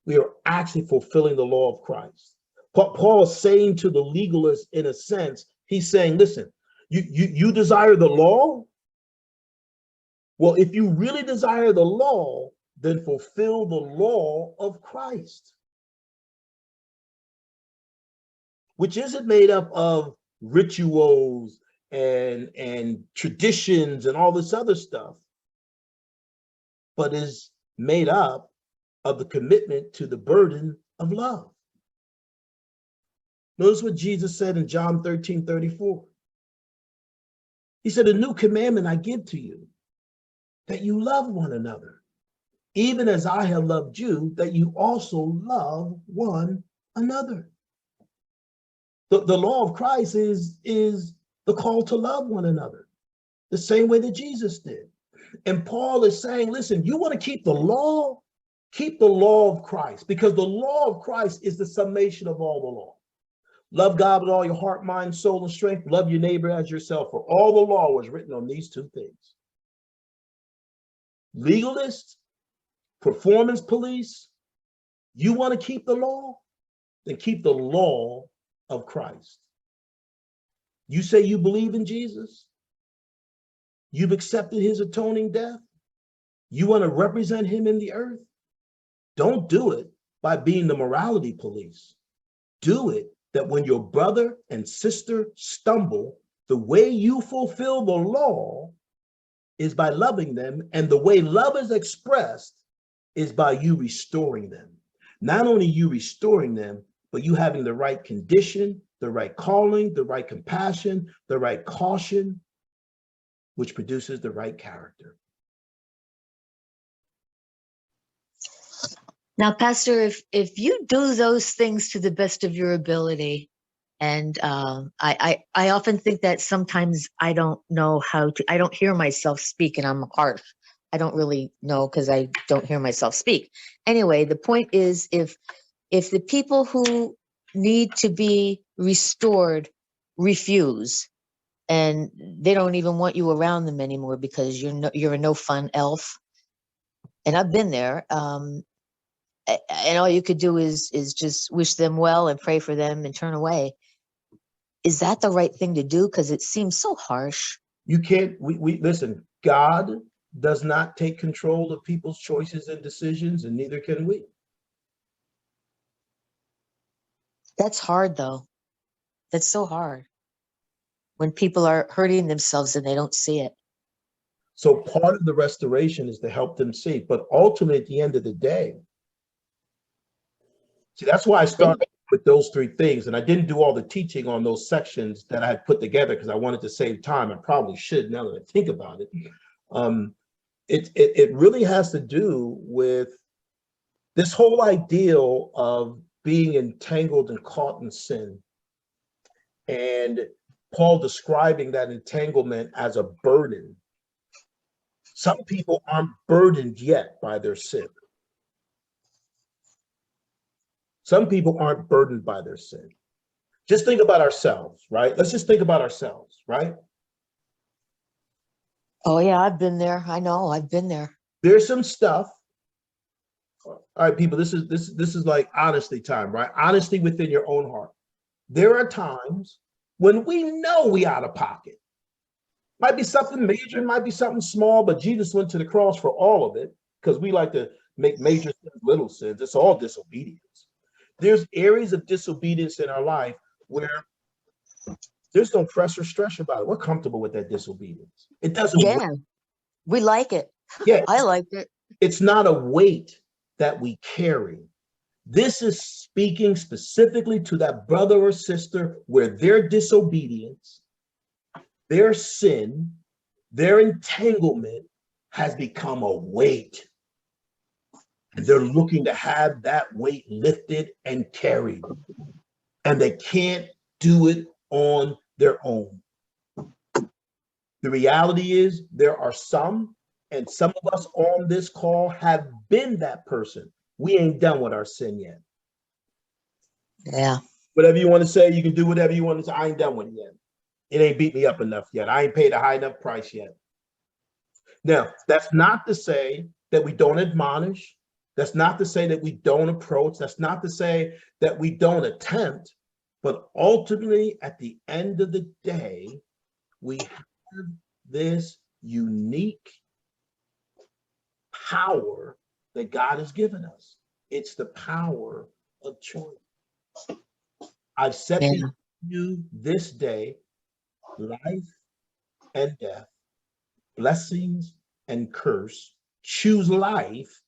we are actually fulfilling the law of Christ. Paul is saying to the legalists, in a sense, he's saying, listen, you desire the law? Well, if you really desire the law, then fulfill the law of Christ, which isn't made up of rituals and traditions and all this other stuff, but is made up of the commitment to the burden of love. Notice what Jesus said in John 13:34. He said, a new commandment I give to you, that you love one another, even as I have loved you, that you also love one another. The law of Christ is the call to love one another, the same way that Jesus did. And Paul is saying, listen, you want to keep the law of Christ, because the law of Christ is the summation of all the law. Love God with all your heart, mind, soul, and strength. Love your neighbor as yourself. For all the law was written on these two things. Legalists, performance police, you want to keep the law? Then keep the law of Christ. You say you believe in Jesus? You've accepted his atoning death? You want to represent him in the earth? Don't do it by being the morality police. Do it that when your brother and sister stumble, the way you fulfill the law is by loving them, and the way love is expressed is by you restoring them. Not only you restoring them, but you having the right condition, the right calling, the right compassion, the right caution, which produces the right character. Now, Pastor, if you do those things to the best of your ability, and I often think that sometimes I don't know how to, I don't hear myself speak, and I'm harsh. I don't really know because I don't hear myself speak. Anyway, the point is, if the people who need to be restored refuse, and they don't even want you around them anymore because you're a no fun elf, and I've been there. And all you could do is just wish them well and pray for them and turn away. Is that the right thing to do? Because it seems so harsh. You can't, we listen, God does not take control of people's choices and decisions, and neither can we. That's hard, though. That's so hard when people are hurting themselves and they don't see it. So part of the restoration is to help them see, but ultimately at the end of the day, see, that's why I started with those three things, and I didn't do all the teaching on those sections that I had put together because I wanted to save time. I probably should now that I think about it. It really has to do with this whole ideal of being entangled and caught in sin, and Paul describing that entanglement as a burden. Some people aren't burdened yet by their sin. Some people aren't burdened by their sin. Just think about ourselves, right? Let's just think about ourselves, right? Oh yeah, I've been there. I know, I've been there. There's some stuff. All right, people, this is like honesty time, right? Honesty within your own heart. There are times when we know we out of pocket. Might be something major, might be something small, but Jesus went to the cross for all of it because we like to make major sins little sins. It's all disobedience. There's areas of disobedience in our life where there's no press or stress about it. We're comfortable with that disobedience. It doesn't Yeah, weight. we like it. Yeah, I liked it. it's not a weight that we carry. This is speaking specifically to that brother or sister where their disobedience, their sin, their entanglement has become a weight. And they're looking to have that weight lifted and carried. And they can't do it on their own. The reality is there are some, and some of us on this call have been that person. We ain't done with our sin yet. Yeah. Whatever you want to say, you can do whatever you want to say. I ain't done with it yet. It ain't beat me up enough yet. I ain't paid a high enough price yet. Now, that's not to say that we don't admonish. That's not to say that we don't approach. That's not to say that we don't attempt. But ultimately, at the end of the day, we have this unique power that God has given us. It's the power of choice. I've set Yeah. before you this day life and death, blessings and curse. Choose life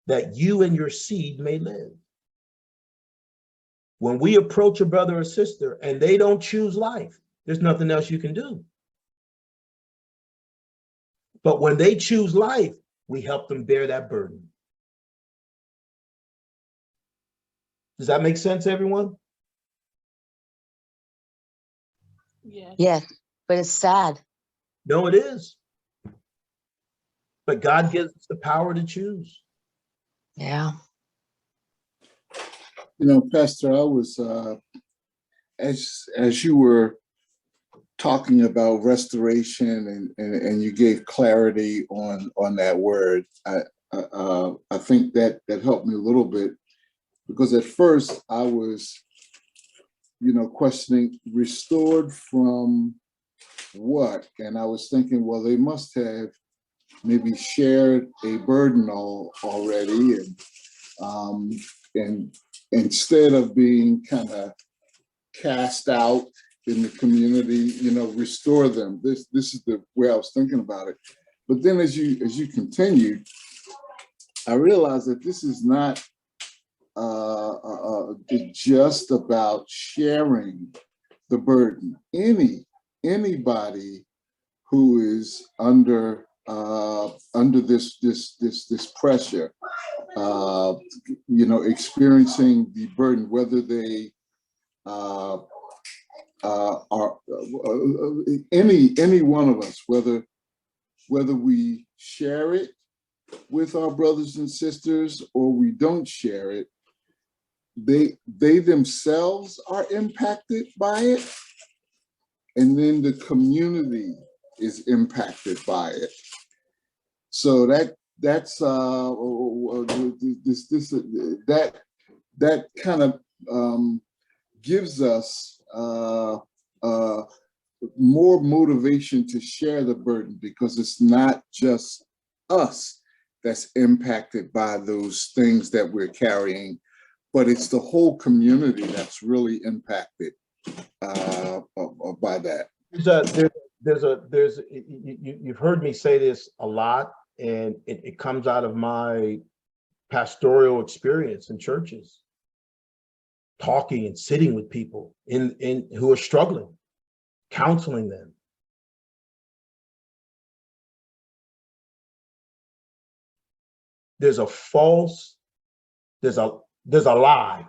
that you and your seed may live. When we approach a brother or sister and they don't choose life, there's nothing else you can do. But when they choose life, we help them bear that burden. Does that make sense, everyone? Yes. But it's sad. No, it is. But God gives us the power to choose. Yeah. You know, Pastor, I was as you were talking about restoration and you gave clarity on that word. I think that helped me a little bit, because at first I was, questioning restored from what, and I was thinking, well, they must have maybe shared a burden already, and instead of being kind of cast out in the community, restore them. This is the way I was thinking about it. But then as you continued, I realized that this is not just about sharing the burden. Anybody who is under this pressure, experiencing the burden, whether they are any one of us, whether we share it with our brothers and sisters or we don't share it, they themselves are impacted by it, and then the community is impacted by it. So that's that kind of gives us more motivation to share the burden, because it's not just us that's impacted by those things that we're carrying, but it's the whole community that's really impacted by that. You've heard me say this a lot, and it comes out of my pastoral experience in churches, talking and sitting with people in who are struggling, counseling them. There's a lie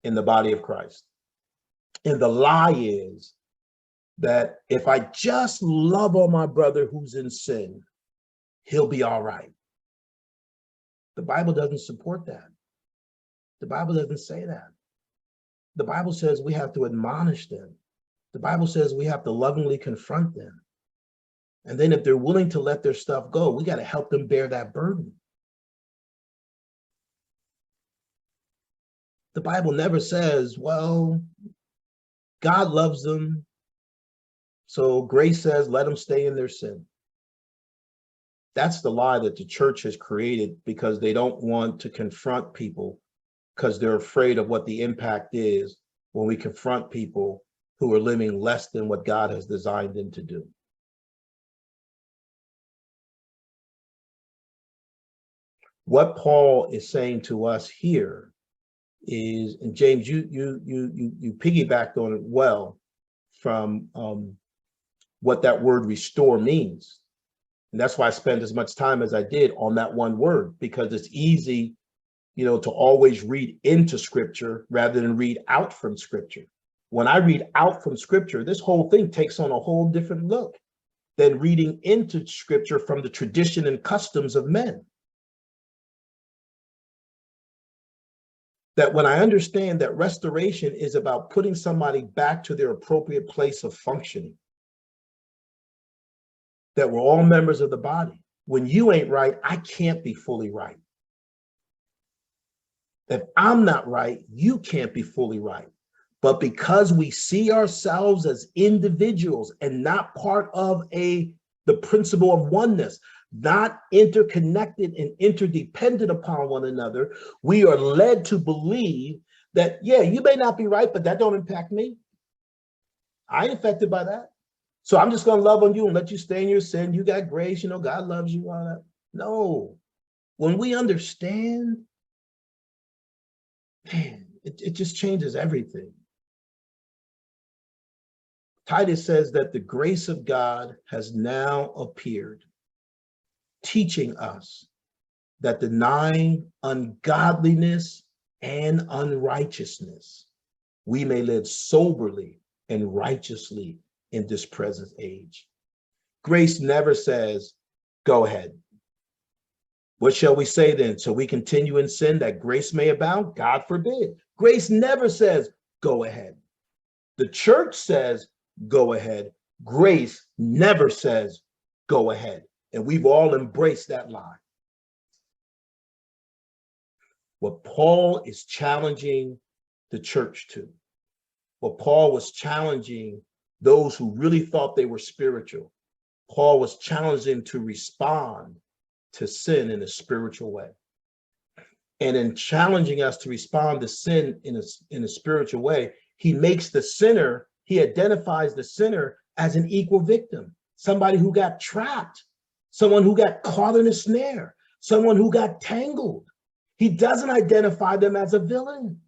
in the body of Christ. And the lie is that if I just love on my brother who's in sin, he'll be all right. The Bible doesn't support that. The Bible doesn't say that. The Bible says we have to admonish them. The Bible says we have to lovingly confront them. And then if they're willing to let their stuff go, we got to help them bear that burden. The Bible never says, well, God loves them, so grace says, let them stay in their sin. That's the lie that the church has created, because they don't want to confront people, because they're afraid of what the impact is when we confront people who are living less than what God has designed them to do. What Paul is saying to us here is, and James, you piggybacked on it well, from what that word restore means. And that's why I spend as much time as I did on that one word, because it's easy, to always read into scripture rather than read out from scripture. When I read out from scripture, this whole thing takes on a whole different look than reading into scripture from the tradition and customs of men. That when I understand that restoration is about putting somebody back to their appropriate place of functioning, that we're all members of the body. When you ain't right, I can't be fully right. If I'm not right, you can't be fully right. But because we see ourselves as individuals and not part of the principle of oneness, not interconnected and interdependent upon one another, we are led to believe that, yeah, you may not be right, but that don't impact me. I ain't affected by that. So I'm just gonna love on you and let you stay in your sin. You got grace, God loves you, all that. No, when we understand, man, it just changes everything. Titus says that the grace of God has now appeared, teaching us that denying ungodliness and unrighteousness, we may live soberly and righteously in this present age. Grace never says, go ahead. What shall we say then? So we continue in sin that grace may abound? God forbid. Grace never says, go ahead. The church says, go ahead. Grace never says, go ahead. And we've all embraced that lie. What Paul is challenging the church to, what Paul was challenging those who really thought they were spiritual, Paul was challenging to respond to sin in a spiritual way. And in challenging us to respond to sin in a spiritual way, he makes the sinner, he identifies the sinner as an equal victim, somebody who got trapped, someone who got caught in a snare, someone who got tangled. He doesn't identify them as a villain.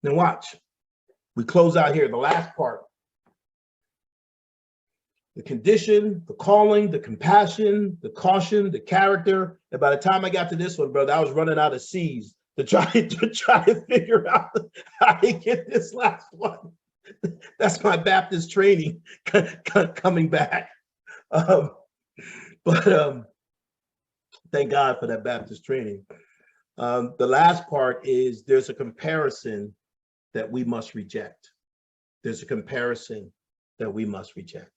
Now watch, we close out here, the last part. The condition, the calling, the compassion, the caution, the character. And by the time I got to this one, brother, I was running out of C's to try to figure out how to get this last one. That's my Baptist training coming back. Thank God for that Baptist training. The last part is there's a comparison that we must reject. There's a comparison that we must reject.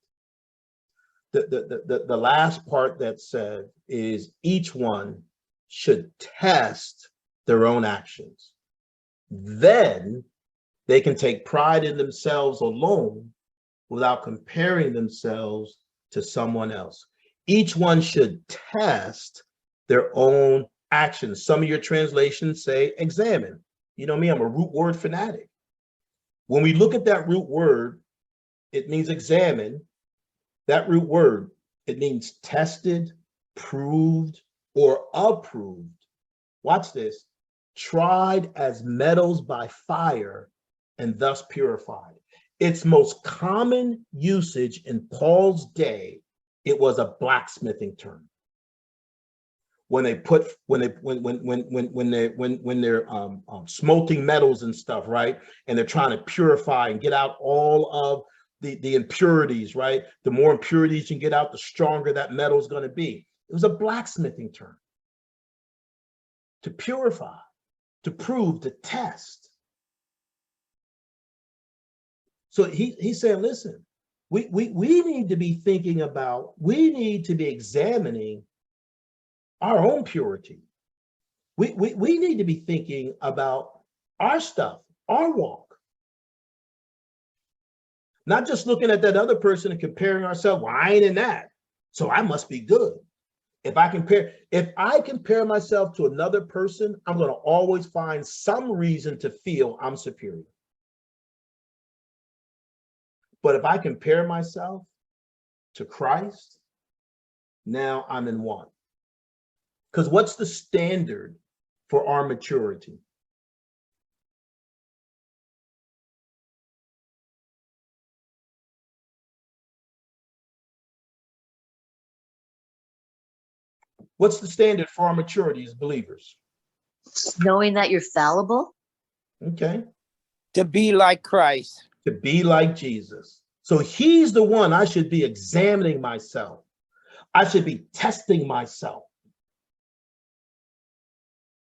The last part that said is each one should test their own actions. Then they can take pride in themselves alone without comparing themselves to someone else. Each one should test their own actions. Some of your translations say examine. You know me, I'm a root word fanatic. When we look at that root word, it means examine. That root word, it means tested, proved, or approved. Watch this. Tried as metals by fire and thus purified. Its most common usage in Paul's day, it was a blacksmithing term. When they're smelting metals and stuff, right? And they're trying to purify and get out all of the impurities, right? The more impurities you can get out, the stronger that metal is going to be. It was a blacksmithing term. To purify, to prove, to test. So he's saying, listen, we need to be thinking about, we need to be examining our own purity. We need to be thinking about our stuff, our walk. Not just looking at that other person and comparing ourselves. Well, I ain't in that, so I must be good. If I compare myself to another person, I'm going to always find some reason to feel I'm superior. But if I compare myself to Christ, now I'm in one. Because what's the standard for our maturity? What's the standard for our maturity as believers? Knowing that you're fallible. Okay. To be like Christ. To be like Jesus. So he's the one I should be examining myself. I should be testing myself.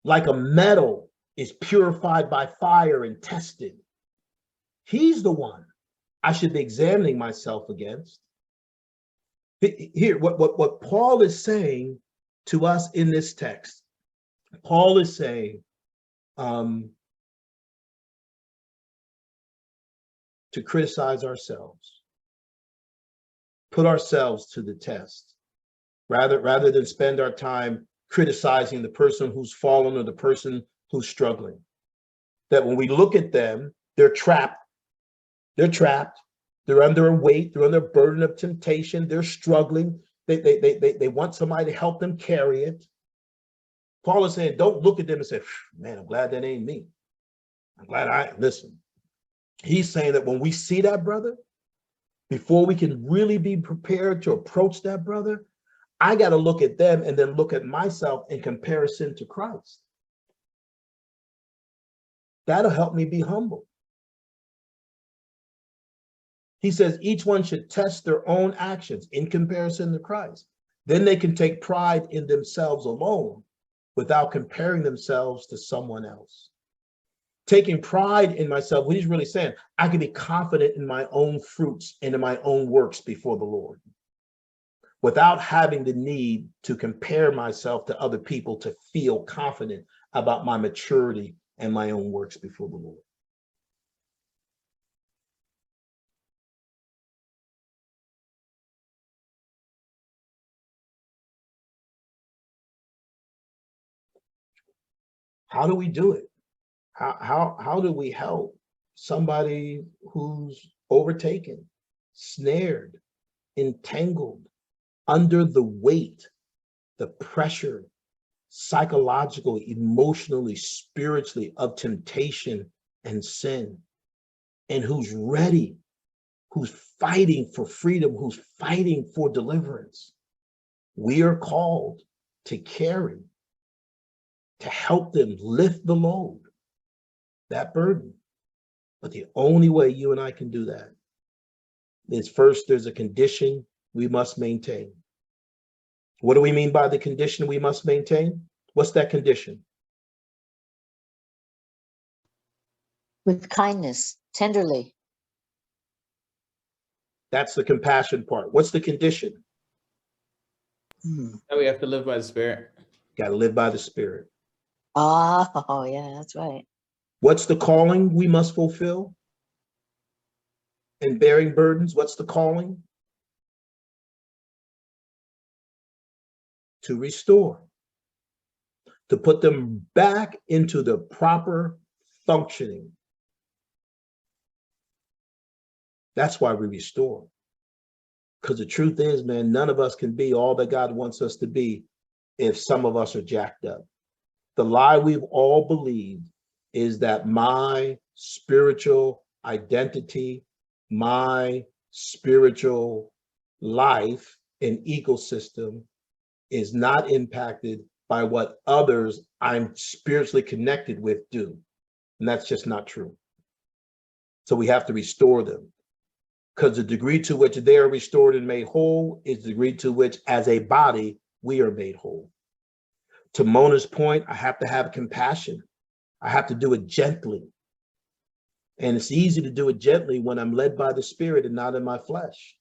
Like a metal is purified by fire and tested. He's the one I should be examining myself against. Here, what Paul is saying to us in this text, Paul is saying to criticize ourselves, put ourselves to the test, rather than spend our time criticizing the person who's fallen or the person who's struggling. That when we look at them, they're trapped. They're trapped. They're under a weight. They're under a burden of temptation. They're struggling. They want somebody to help them carry it. Paul is saying, don't look at them and say, man, I'm glad that ain't me. I'm glad listen. He's saying that when we see that brother, before we can really be prepared to approach that brother, I got to look at them and then look at myself in comparison to Christ. That'll help me be humble. He says each one should test their own actions in comparison to Christ. Then they can take pride in themselves alone without comparing themselves to someone else. Taking pride in myself, what he's really saying, I can be confident in my own fruits and in my own works before the Lord, without having the need to compare myself to other people to feel confident about my maturity and my own works before the Lord. How do we do it? How do we help somebody who's overtaken, snared, entangled, under the weight, the pressure, psychological, emotionally, spiritually, of temptation and sin, and who's ready, who's fighting for freedom, who's fighting for deliverance? We are called to carry, to help them lift the load, that burden. But the only way you and I can do that is, first, there's a condition we must maintain. What do we mean by the condition we must maintain? What's that condition? With kindness, tenderly. That's the compassion part. What's the condition? That we have to live by the Spirit. Got to live by the Spirit. Oh, yeah, that's right. What's the calling we must fulfill in bearing burdens? What's the calling? To restore, to put them back into the proper functioning. That's why we restore. Because the truth is, man, none of us can be all that God wants us to be if some of us are jacked up. The lie we've all believed is that my spiritual identity, my spiritual life and ecosystem is not impacted by what others I'm spiritually connected with do. And that's just not true. So we have to restore them, because the degree to which they are restored and made whole is the degree to which, as a body, we are made whole. To Mona's point, I have to have compassion. I have to do it gently. And it's easy to do it gently when I'm led by the Spirit and not in my flesh.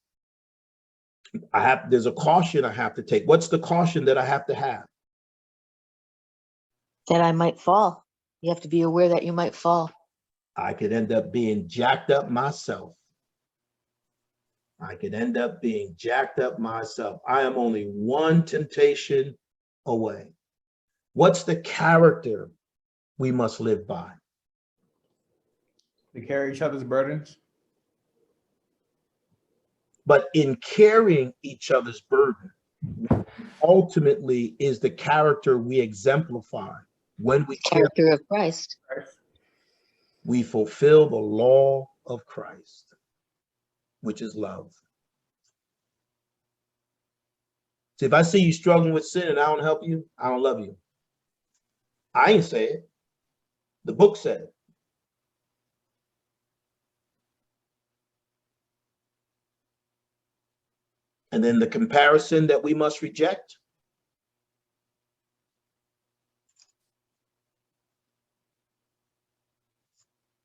There's a caution I have to take. What's the caution that I have to have? That I might fall. You have to be aware that you might fall. I could end up being jacked up myself. I could end up being jacked up myself. I am only one temptation away. What's the character we must live by? To carry each other's burdens. But in carrying each other's burden, ultimately is the character we exemplify. When we carry, Character of Christ. we fulfill the law of Christ, which is love. See, if I see you struggling with sin and I don't help you, I don't love you. I ain't say it. The book said it. And then the comparison that we must reject.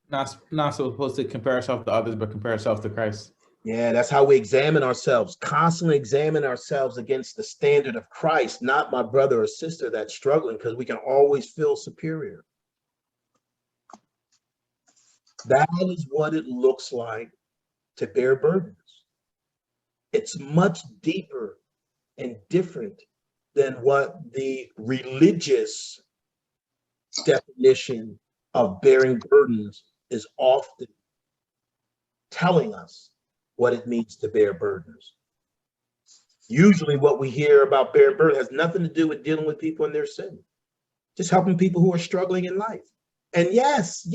Not supposed to compare ourselves to others, but compare ourselves to Christ. Yeah, that's how we examine ourselves, constantly examine ourselves against the standard of Christ, not my brother or sister that's struggling, because we can always feel superior. That is what it looks like to bear burdens. It's much deeper and different than what the religious definition of bearing burdens is often telling us what it means to bear burdens. Usually what we hear about bearing burdens has nothing to do with dealing with people in their sin, just helping people who are struggling in life. And yes,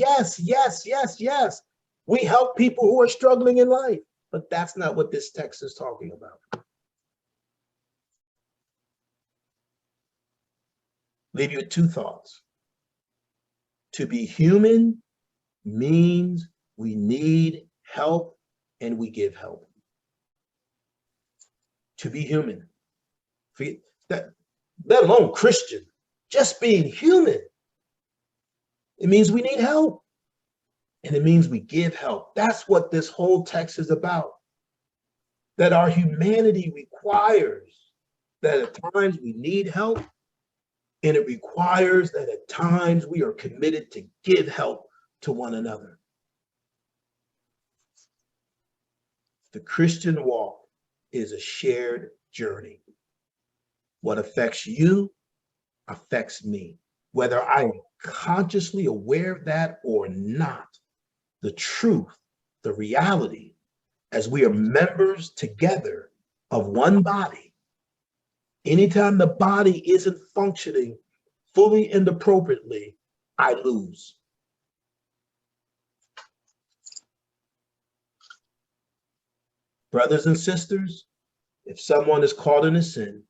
we help people who are struggling in life, but that's not what this text is talking about. Leave you with two thoughts. To be human means we need help and we give help. To be human. Forget that, let alone Christian, just being human. It means we need help. And it means we give help. That's what this whole text is about. That our humanity requires that at times we need help, and it requires that at times we are committed to give help to one another. The Christian walk is a shared journey. What affects you affects me. Whether I am consciously aware of that or not, the truth, the reality, as we are members together of one body, anytime the body isn't functioning fully and appropriately, I lose. Brothers and sisters, if someone is caught in a sin,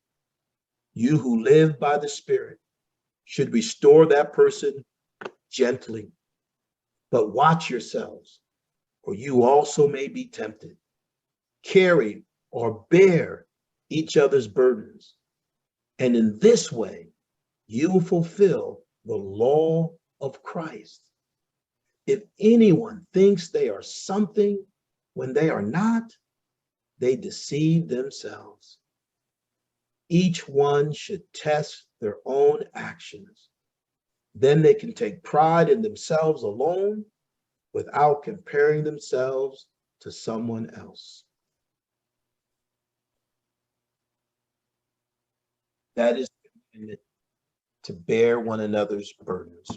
you who live by the Spirit should restore that person gently. But watch yourselves, or you also may be tempted. Carry or bear each other's burdens. And in this way, you will fulfill the law of Christ. If anyone thinks they are something when they are not, they deceive themselves. Each one should test their own actions. Then they can take pride in themselves alone without comparing themselves to someone else. That is to bear one another's burdens.